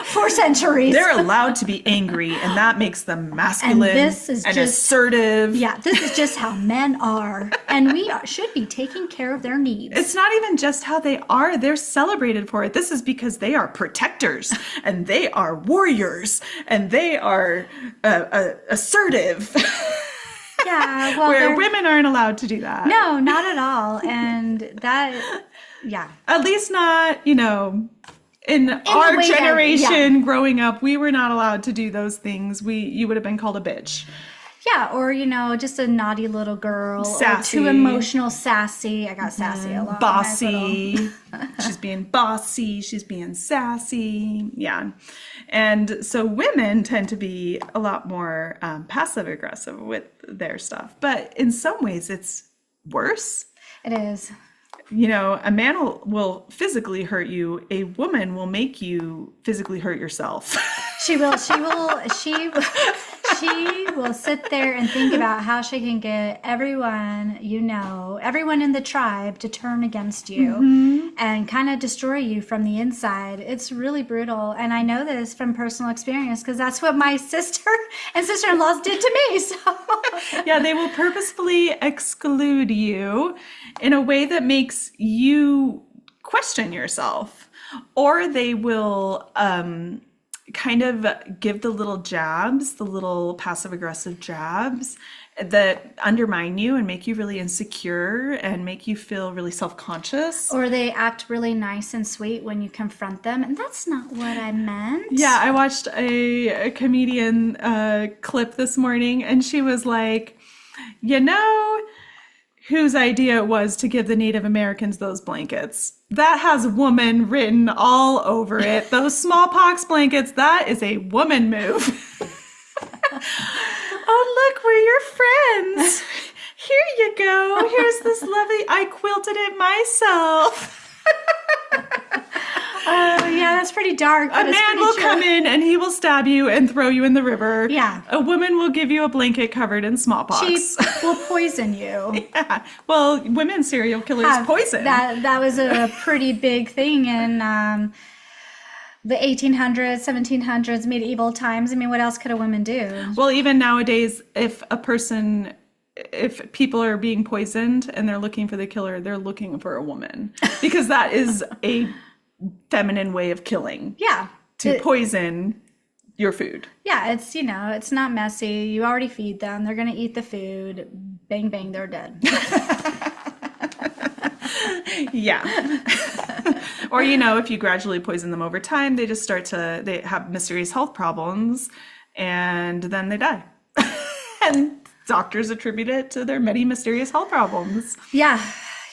for centuries. They're allowed to be angry, and that makes them masculine And this is and just- assertive. Yeah, this is just how men are, and we should be taking care of their needs. It's not even just how they are. They're celebrated for it. This is because they are protectors, and they are warriors, and they are assertive. Yeah, well, Where women aren't allowed to do that. no, not at all, and that, yeah. At least not, in the our way that- generation growing up, we were not allowed to do those things. You would have been called a bitch. Yeah, or, just a naughty little girl. Sassy. Or too emotional, sassy. I got sassy a lot. when I was Bossy. She's being bossy. She's being sassy. Yeah. And so women tend to be a lot more passive aggressive with their stuff. But in some ways, it's worse. It is. A man will physically hurt you. A woman will make you physically hurt yourself. She will sit there and think about how she can get everyone in the tribe to turn against you and kind of destroy you from the inside. It's really brutal. And I know this from personal experience because that's what my sister and sister-in-laws did to me. So Yeah, they will purposefully exclude you in a way that makes you question yourself. Or they will kind of give the little jabs, the little passive aggressive jabs that undermine you and make you really insecure and make you feel really self-conscious. Or they act really nice and sweet when you confront them, and that's not what I meant. Yeah, I watched a comedian clip this morning, and she was like, whose idea it was to give the Native Americans those blankets? That has woman written all over it. Those smallpox blankets, that is a woman move. Oh, look, we're your friends. Here you go. Here's this lovely, I quilted it myself. Yeah, that's pretty dark. A man will come in and he will stab you and throw you in the river. Yeah. A woman will give you a blanket covered in smallpox. She will poison you. Yeah. Well, women serial killers poison. That was a pretty big thing in the 1800s, 1700s, medieval times. I mean, what else could a woman do? Well, even nowadays, if people are being poisoned and they're looking for the killer, they're looking for a woman because that is a feminine way of killing. Yeah. To poison your food. Yeah, it's not messy. You already feed them. They're going to eat the food. Bang, bang, they're dead. Yeah. Or, if you gradually poison them over time, they have mysterious health problems and then they die. And doctors attribute it to their many mysterious health problems. Yeah.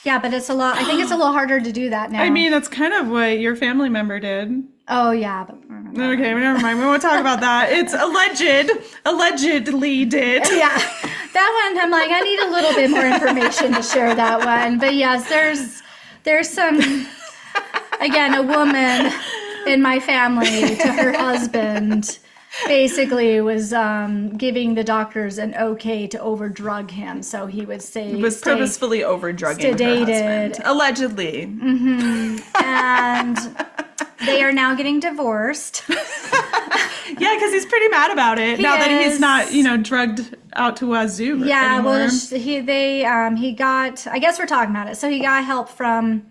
Yeah, but I think it's a little harder to do that now. I mean, that's kind of what your family member did. Oh, yeah. But, okay, never mind. We won't talk about that. It's allegedly did. Yeah. That one, I'm like, I need a little bit more information to share that one. But yes, there's some, again, a woman in my family to her husband basically was giving the doctors an okay to overdrug him, so he would say was purposefully overdrugging her husband, allegedly. And They are now getting divorced. Yeah, because he's pretty mad about it now that he's is. not, drugged out to wazoo Yeah, anymore. well, he got, I guess we're talking about it. So he got help from,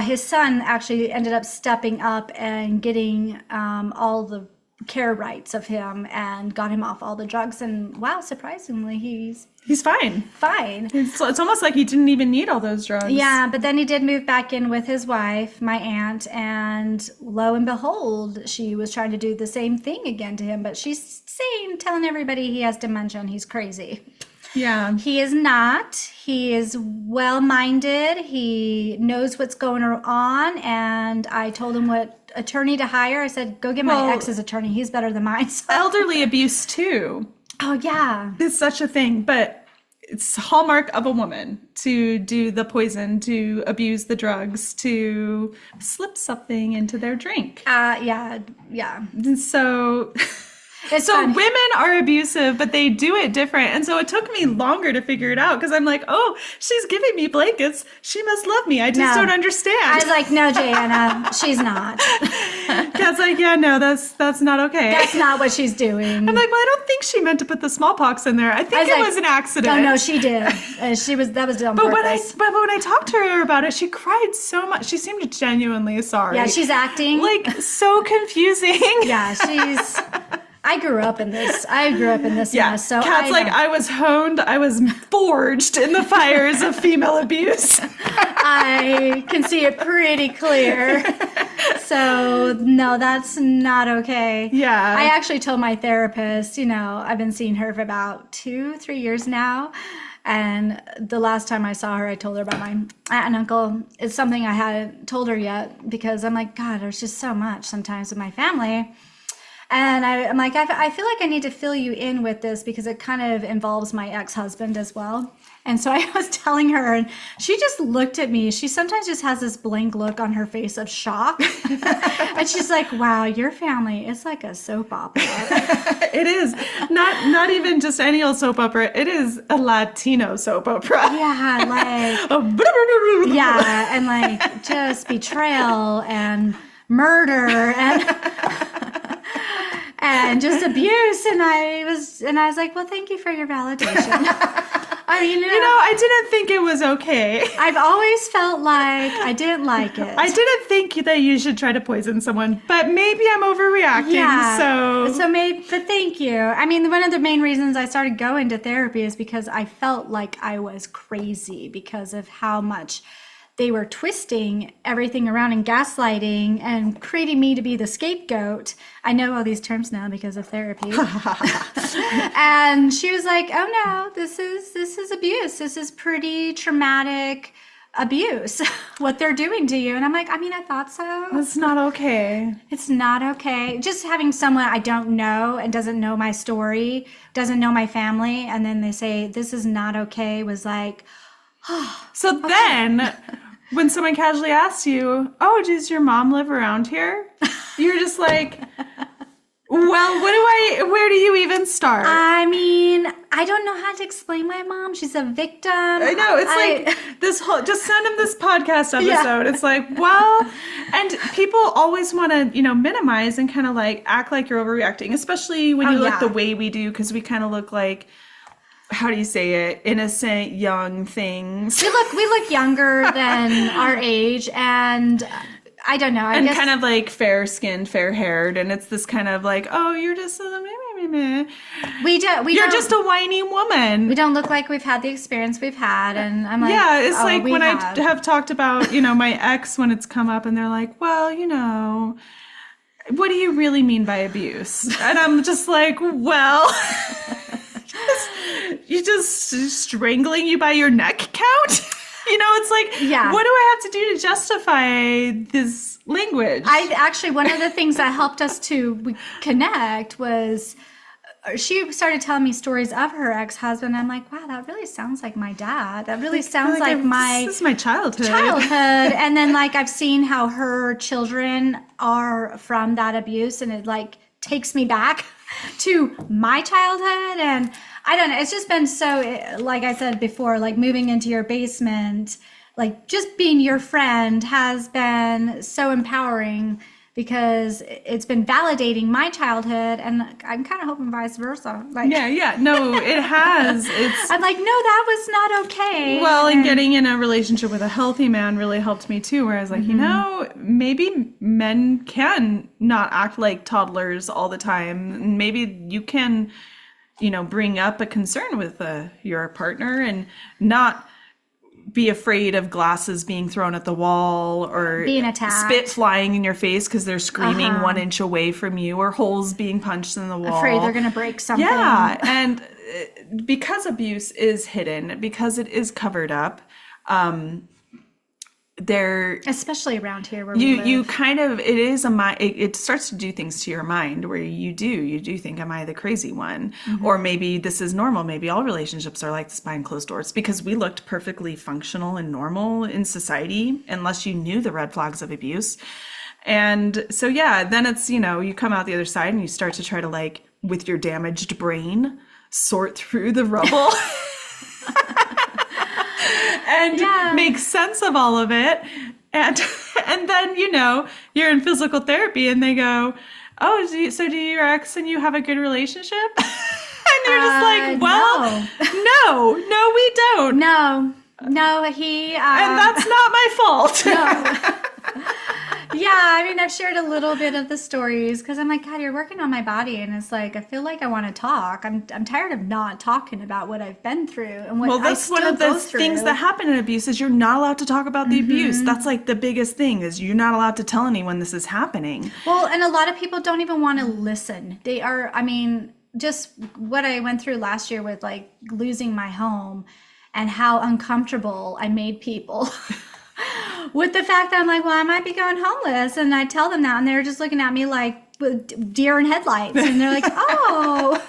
his son actually ended up stepping up and getting all the care rights of him and got him off all the drugs. And wow, surprisingly, he's fine. fine. It's almost like he didn't even need all those drugs. Yeah, but then he did move back in with his wife, my aunt, and lo and behold, she was trying to do the same thing again to him, but she's telling everybody he has dementia and he's crazy. Yeah. He is not. He is well-minded. He knows what's going on, and I told him what attorney to hire. I said, go get my ex's attorney. He's better than mine. So. Elderly abuse too. Oh, yeah. It's such a thing, but it's a hallmark of a woman to do the poison, to abuse the drugs, to slip something into their drink. Yeah. And so It's fun. women are abusive, but they do it different. And so it took me longer to figure it out because I'm like, oh, she's giving me blankets. She must love me. I just don't understand. I was like, no, Jana, she's not. Kat's like, yeah, no, that's not okay. That's not what she's doing. I'm like, well, I don't think she meant to put the smallpox in there. I think it was an accident. Oh, no, she did. That was done on purpose. But when I talked to her about it, she cried so much. She seemed genuinely sorry. Yeah, she's acting. Like, so confusing. Yeah, I grew up in this. Yeah, mess. So Kat's like, I was honed, I was forged in the fires of female abuse. I can see it pretty clear. So no, that's not okay. Yeah. I actually told my therapist, I've been seeing her for about 2-3 years now. And the last time I saw her, I told her about my aunt and uncle. It's something I hadn't told her yet because I'm like, God, there's just so much sometimes with my family. And I'm like, I feel like I need to fill you in with this because it kind of involves my ex-husband as well. And so I was telling her, and she just looked at me. She sometimes just has this blank look on her face of shock. And she's like, wow, your family is like a soap opera. It is. Not even just any old soap opera. It is a Latino soap opera. Yeah, and like just betrayal and murder and just abuse. And I was like, well, thank you for your validation. I mean, I didn't think it was okay. I've always felt like I didn't like it. I didn't think that you should try to poison someone, but maybe I'm overreacting. Yeah. So maybe, but thank you. I mean, one of the main reasons I started going to therapy is because I felt like I was crazy because of how much they were twisting everything around and gaslighting and creating me to be the scapegoat. I know all these terms now because of therapy. And she was like, oh no, this is abuse. This is pretty traumatic abuse, what they're doing to you. And I'm like, I thought so. it's not okay. It's not okay. Just having someone I don't know and doesn't know my story, doesn't know my family, and then they say, this is not okay, was like, So then, when someone casually asks you, oh, does your mom live around here? You're just like, well, where do you even start? I don't know how to explain my mom. She's a victim. I know. It's like this whole, just send them this podcast episode. Yeah. It's like, well, and people always want to, minimize and kind of like act like you're overreacting, especially when you look the way we do, because we kind of look like, how do you say it? Innocent, young things. We look younger than our age, and I don't know. I guess kind of like fair-skinned, fair-haired, and it's this kind of like, oh, you're just you're just a whiny woman. We don't look like we've had the experience we've had, and I'm like, yeah, it's oh, like when have. I have talked about, my ex when it's come up, and they're like, well, what do you really mean by abuse? And I'm just like, well. You just strangling you by your neck count? It's like, yeah. What do I have to do to justify this language? One of the things that helped us to connect was she started telling me stories of her ex-husband. I'm like, wow, that really sounds like my dad. That really sounds like this is my childhood. And then like I've seen how her children are from that abuse, and it like takes me back to my childhood. And I don't know, it's just been so, like I said before, like moving into your basement, like just being your friend has been so empowering because it's been validating my childhood, and I'm kind of hoping vice versa. Like, Yeah. No, it has. It's I'm like, no, that was not okay. well, and getting in a relationship with a healthy man really helped me too, where I was like, maybe men can not act like toddlers all the time. And maybe you can, bring up a concern with your partner and not be afraid of glasses being thrown at the wall or being attacked, spit flying in your face because they're screaming 1 inch away from you, or holes being punched in the wall. afraid they're going to break something. Yeah, and because abuse is hidden, because it is covered up, especially around here where you kind of, it is a mind, it starts to do things to your mind where you do think, am I the crazy one? Or maybe this is normal. Maybe all relationships are like this behind closed doors, because we looked perfectly functional and normal in society unless you knew the red flags of abuse. And so, yeah, then it's, you come out the other side and you start to try to, like, with your damaged brain, sort through the rubble. And make sense of all of it. And then, you're in physical therapy and they go, oh, do your ex and you have a good relationship? And you're just like, well, no, we don't. No, he... and that's not my fault. No. Yeah, I mean, I've shared a little bit of the stories because I'm like, God, you're working on my body, and it's like I feel like I want to talk. I'm tired of not talking about what I've been through and what I still one of go the through. things that happen in abuse is you're not allowed to talk about the abuse. That's like the biggest thing, is you're not allowed to tell anyone this is happening. Well, and a lot of people don't even want to listen. They are, I mean, just what I went through last year with like losing my home and how uncomfortable I made people. With the fact that I'm like, well, I might be going homeless. And I tell them that, and they're just looking at me like with deer in headlights. And they're like, oh.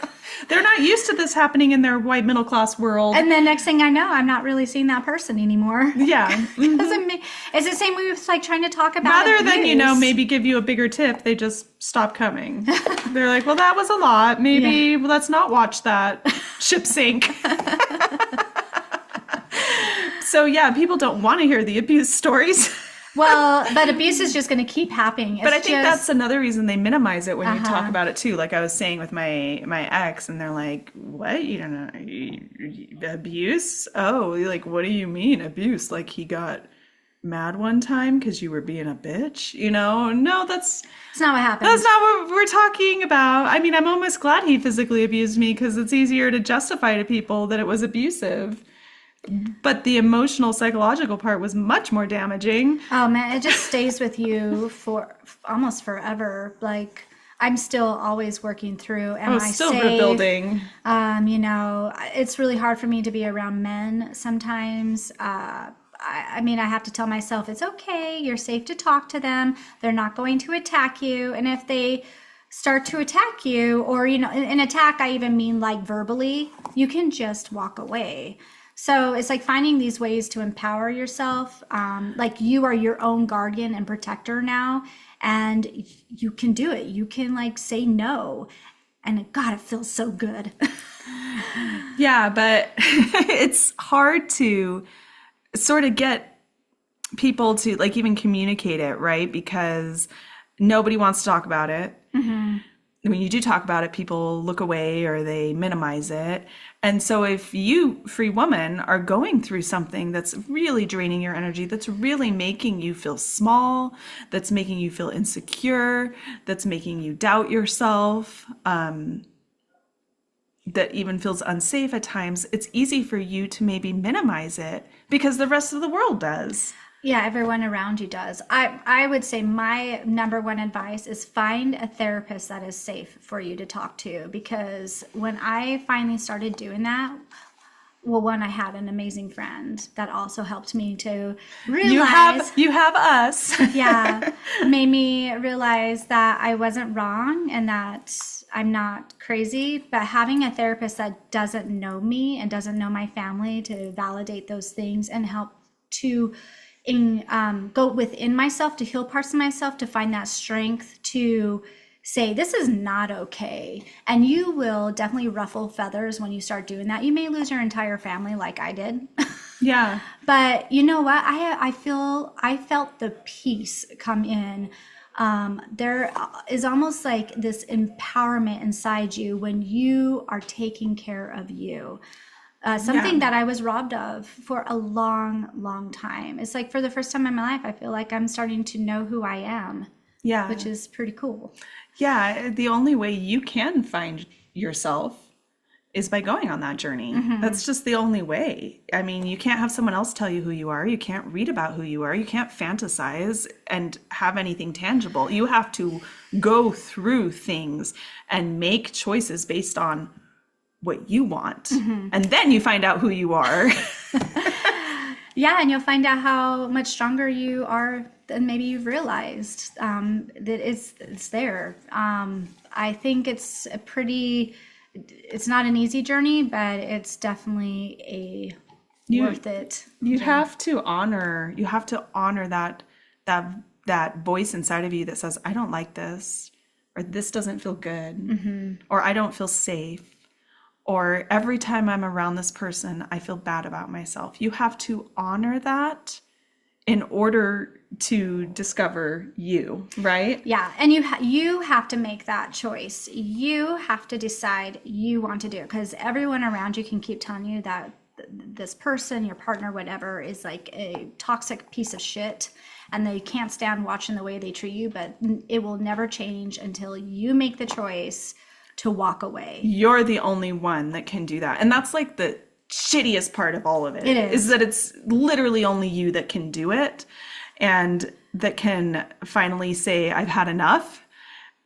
They're not used to this happening in their white middle class world. And then next thing I know, I'm not really seeing that person anymore. Yeah. It's the same way with like trying to talk about rather abuse. than, maybe give you a bigger tip, they just stop coming. They're like, well, that was a lot. Maybe let's not watch that ship sink. So, yeah, people don't want to hear the abuse stories. Well, but abuse is just going to keep happening. But I think that's another reason they minimize it when you talk about it, too. Like I was saying with my ex, and they're like, what? You don't know? Abuse? Oh, like, what do you mean abuse? Like he got mad one time because you were being a bitch? No, that's not what happened. That's not what we're talking about. I mean, I'm almost glad he physically abused me because it's easier to justify to people that it was abusive. But the emotional, psychological part was much more damaging. Oh, man, it just stays with you for almost forever. Like, I'm still always working through. Am I still safe? rebuilding. It's really hard for me to be around men sometimes. I mean, I have to tell myself, it's okay. You're safe to talk to them. They're not going to attack you. And if they start to attack you, or, an attack, I even mean like verbally, you can just walk away. So it's like finding these ways to empower yourself. Like you are your own guardian and protector now, and you can do it. You can like say no. And God, it feels so good. Yeah, but it's hard to sort of get people to like even communicate it, right? Because nobody wants to talk about it. When you do talk about it, people look away or they minimize it. And so if you, free woman, are going through something that's really draining your energy, that's really making you feel small, that's making you feel insecure, that's making you doubt yourself, that even feels unsafe at times, it's easy for you to maybe minimize it because the rest of the world does. Yeah, everyone around you does. I would say my number one advice is find a therapist that is safe for you to talk to, because when I finally started doing that, well, one, I had an amazing friend that also helped me to realize you have us. Yeah, made me realize that I wasn't wrong and that I'm not crazy. But having a therapist that doesn't know me and doesn't know my family to validate those things and help to go within myself, to heal parts of myself, to find that strength to say, this is not okay. And you will definitely ruffle feathers when you start doing that. You may lose your entire family like I did. Yeah. But you know what? I felt the peace come in there is almost like this empowerment inside you when you are taking care of you. Something Yeah. that I was robbed of for a long, long time. It's like for the first time in my life, I feel like I'm starting to know who I am, Yeah. which is pretty cool. Yeah. The only way you can find yourself is by going on that journey. That's just the only way. I mean, you can't have someone else tell you who you are. You can't read about who you are. You can't fantasize and have anything tangible. You have to go through things and make choices based on what you want. And then you find out who you are. Yeah, and you'll find out how much stronger you are than maybe you've realized. That it's there. I think it's not an easy journey, but it's definitely worth it. You have to honor that voice inside of you that says, I don't like this, or this doesn't feel good, or I don't feel safe, or every time I'm around this person, I feel bad about myself. You have to honor that in order to discover you, right? Yeah, and you have to make that choice. You have to decide you want to do it, because everyone around you can keep telling you that this person, your partner, whatever, is like a toxic piece of shit and they can't stand watching the way they treat you, but it will never change until you make the choice to walk away. You're the only one that can do that. And that's like the shittiest part of all of it. It is that it's literally only you that can do it, and that can finally say, I've had enough.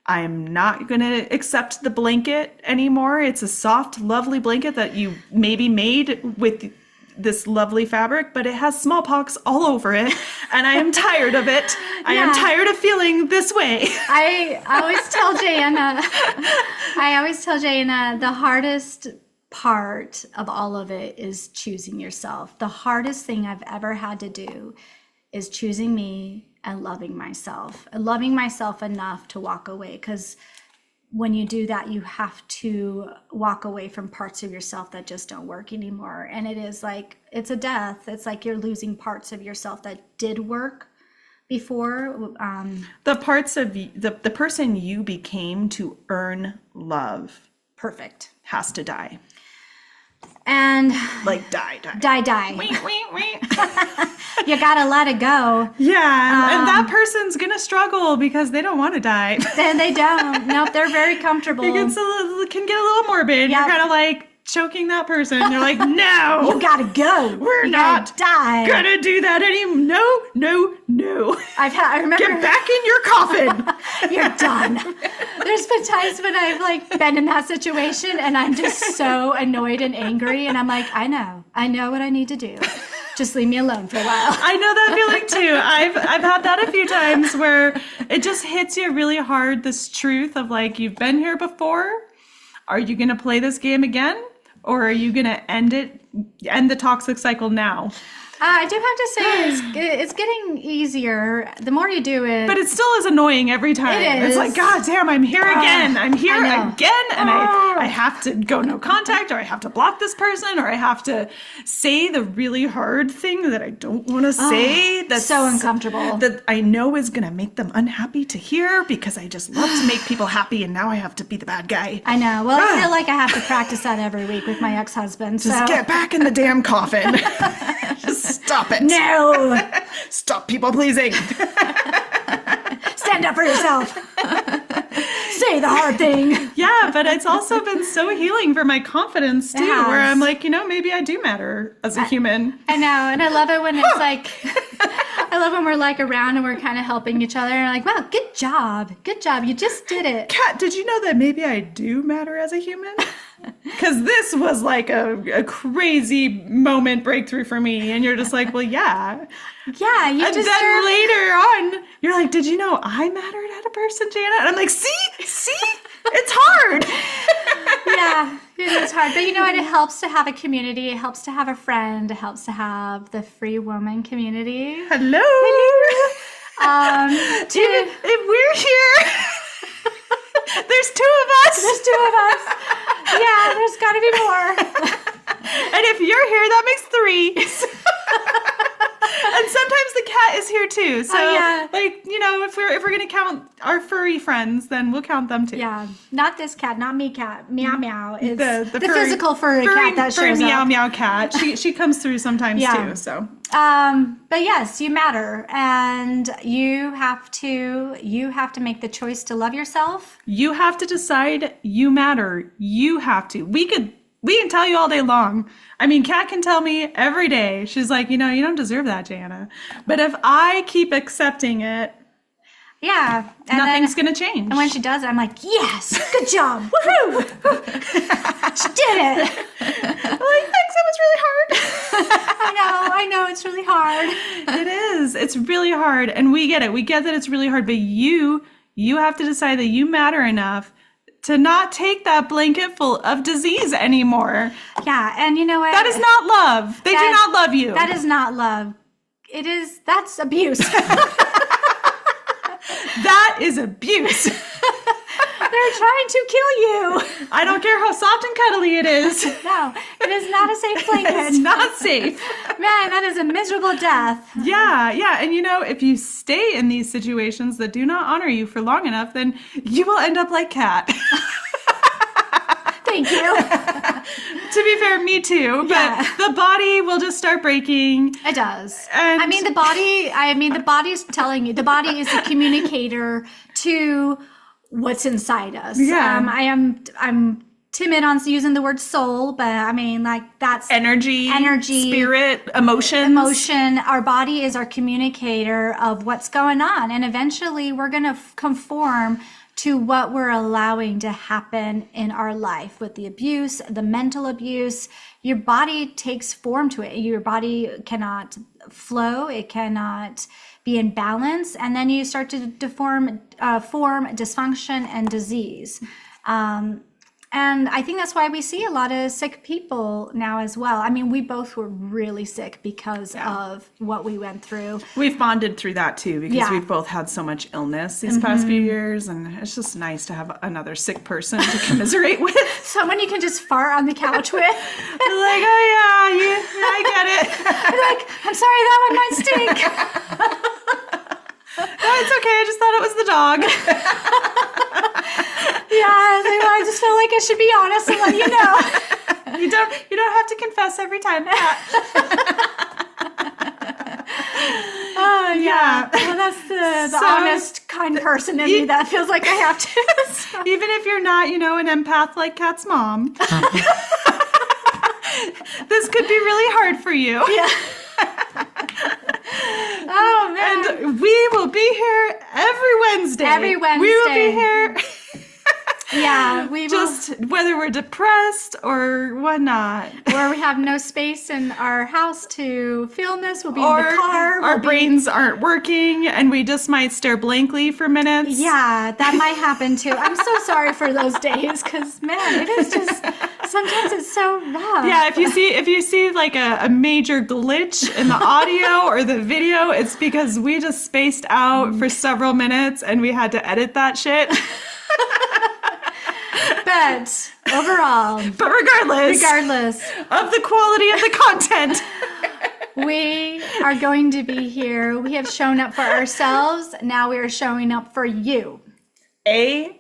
I'm not going to accept the blanket anymore. It's a soft, lovely blanket that you maybe made with this lovely fabric, but it has smallpox all over it, and I am tired of it. I am tired of feeling this way. I always tell Jana, the hardest part of all of it is choosing yourself. The hardest thing I've ever had to do is choosing me and loving myself enough to walk away. Because when you do that, you have to walk away from parts of yourself that just don't work anymore. And it is like, it's a death. It's like you're losing parts of yourself that did work before. The parts of the person you became to earn love Perfect. has to die. And Like die. die. Wait, wait. You gotta let it go. Yeah, and that person's gonna struggle because they don't want to die. Then they don't. Nope, they're very comfortable. It can get a little morbid. Yep. You're kind of like choking that person. You're like, no, You gotta go. we're You not gotta die. gonna do that anymore. No. I remember. Get back in your coffin. You're done. There's been times when I've like been in that situation and I'm just so annoyed and angry, and I'm like, I know what I need to do. Just leave me alone for a while. I know that feeling too. I've had that a few times where it just hits you really hard, this truth of like, you've been here before. Are you going to play this game again? Or are you going to end the toxic cycle now? I do have to say, it's getting easier the more you do it. But it still is annoying every time. It is. It's like, God damn, I'm here again. I'm here I know. again. And I have to go no contact, or I have to block this person, or I have to say the really hard thing that I don't want to say. That's so uncomfortable. That I know is going to make them unhappy to hear, because I just love to make people happy, and now I have to be the bad guy. I know. Well, I feel like I have to practice that every week with my ex-husband. Just get back in the damn coffin. Just stop it. No. Stop people pleasing. Stand up for yourself. Say the hard thing. Yeah, but it's also been so healing for my confidence too, has. where I'm like, maybe I do matter as a human. I know, and I love it when it's like, I love when we're like around and we're kind of helping each other, and like, wow, good job, you just did it. Kat, did you know that maybe I do matter as a human? Because this was like a crazy moment breakthrough for me, and you're just like, well, yeah. Yeah, you And just then later on, you're like, did you know I mattered at a person, Jana? And I'm like, see, it's hard. yeah, it is hard, but you know what? It helps to have a community. It helps to have a friend. It helps to have the free woman community. Hello. Dude, If we're here, there's two of us. there's two of us. Yeah, there's got to be more. And if you're here, that makes three. And sometimes the cat is here too. So, yeah. like, if we're gonna count our furry friends, then we'll count them too. Yeah, not this cat, not me cat. Meow meow is the furry- physical furry cat that furry shows meow up. meow cat. She comes through sometimes Yeah. too. So But yes, you matter, and you have to make the choice to love yourself. you have to decide you matter. You have to. We can tell you all day long. I mean, Kat can tell me every day. She's like, you don't deserve that, Jana. But if I keep accepting it, Yeah, and nothing's then, going to change. And when she does, I'm like, yes, good job, woohoo! She did it. I'm like, thanks, that was really hard. I know, it's really hard. It is. It's really hard. And we get it. We get that it's really hard. But you have to decide that you matter enough to not take that blanket full of disease anymore. Yeah, and you know what? That is not love. They do not love you. That is not love. That's abuse. That is abuse. They're trying to kill you. I don't care how soft and cuddly it is. No, it is not a safe blanket. It's not safe. Man, that is a miserable death. Yeah. And if you stay in these situations that do not honor you for long enough, then you will end up like Kat. Thank you. To be fair, me too. Yeah. But the body will just start breaking. It does. And the body's telling you. The body is a communicator to what's inside us. Yeah. I'm timid on using the word soul, but I mean, like, that's Energy, spirit, emotion. Our body is our communicator of what's going on, and eventually we're going to conform to what we're allowing to happen in our life with the abuse, the mental abuse. Your body takes form to it. Your body cannot flow. It cannot be in balance. And then you start to form dysfunction and disease. And I think that's why we see a lot of sick people now as well. I mean, we both were really sick because of what we went through. We've bonded through that too because we've both had so much illness these past few years, and it's just nice to have another sick person to commiserate with. Someone you can just fart on the couch with. Like, oh yeah, I get it. You're like, I'm sorry, that one might stink. No, it's okay. I just thought it was the dog. Yeah, I just feel like I should be honest and let you know. You don't have to confess every time, Pat. Oh yeah. Well, that's the honest, kind person in me that feels like I have to. So. Even if you're not, an empath like Kat's mom, this could be really hard for you. Yeah. Oh man. And we will be here every Wednesday. Every Wednesday. We will be here. Yeah, we will. Just whether we're depressed or whatnot. Or we have no space in our house to film this. We'll be Or in the car. our brains aren't working and we just might stare blankly for minutes. Yeah, that might happen too. I'm so sorry for those days because, man, it is just, sometimes it's so rough. Yeah, if you see like a major glitch in the audio or the video, it's because we just spaced out for several minutes and we had to edit that shit. But overall, regardless of the quality of the content, we are going to be here. We have shown up for ourselves. Now we are showing up for you. Amen.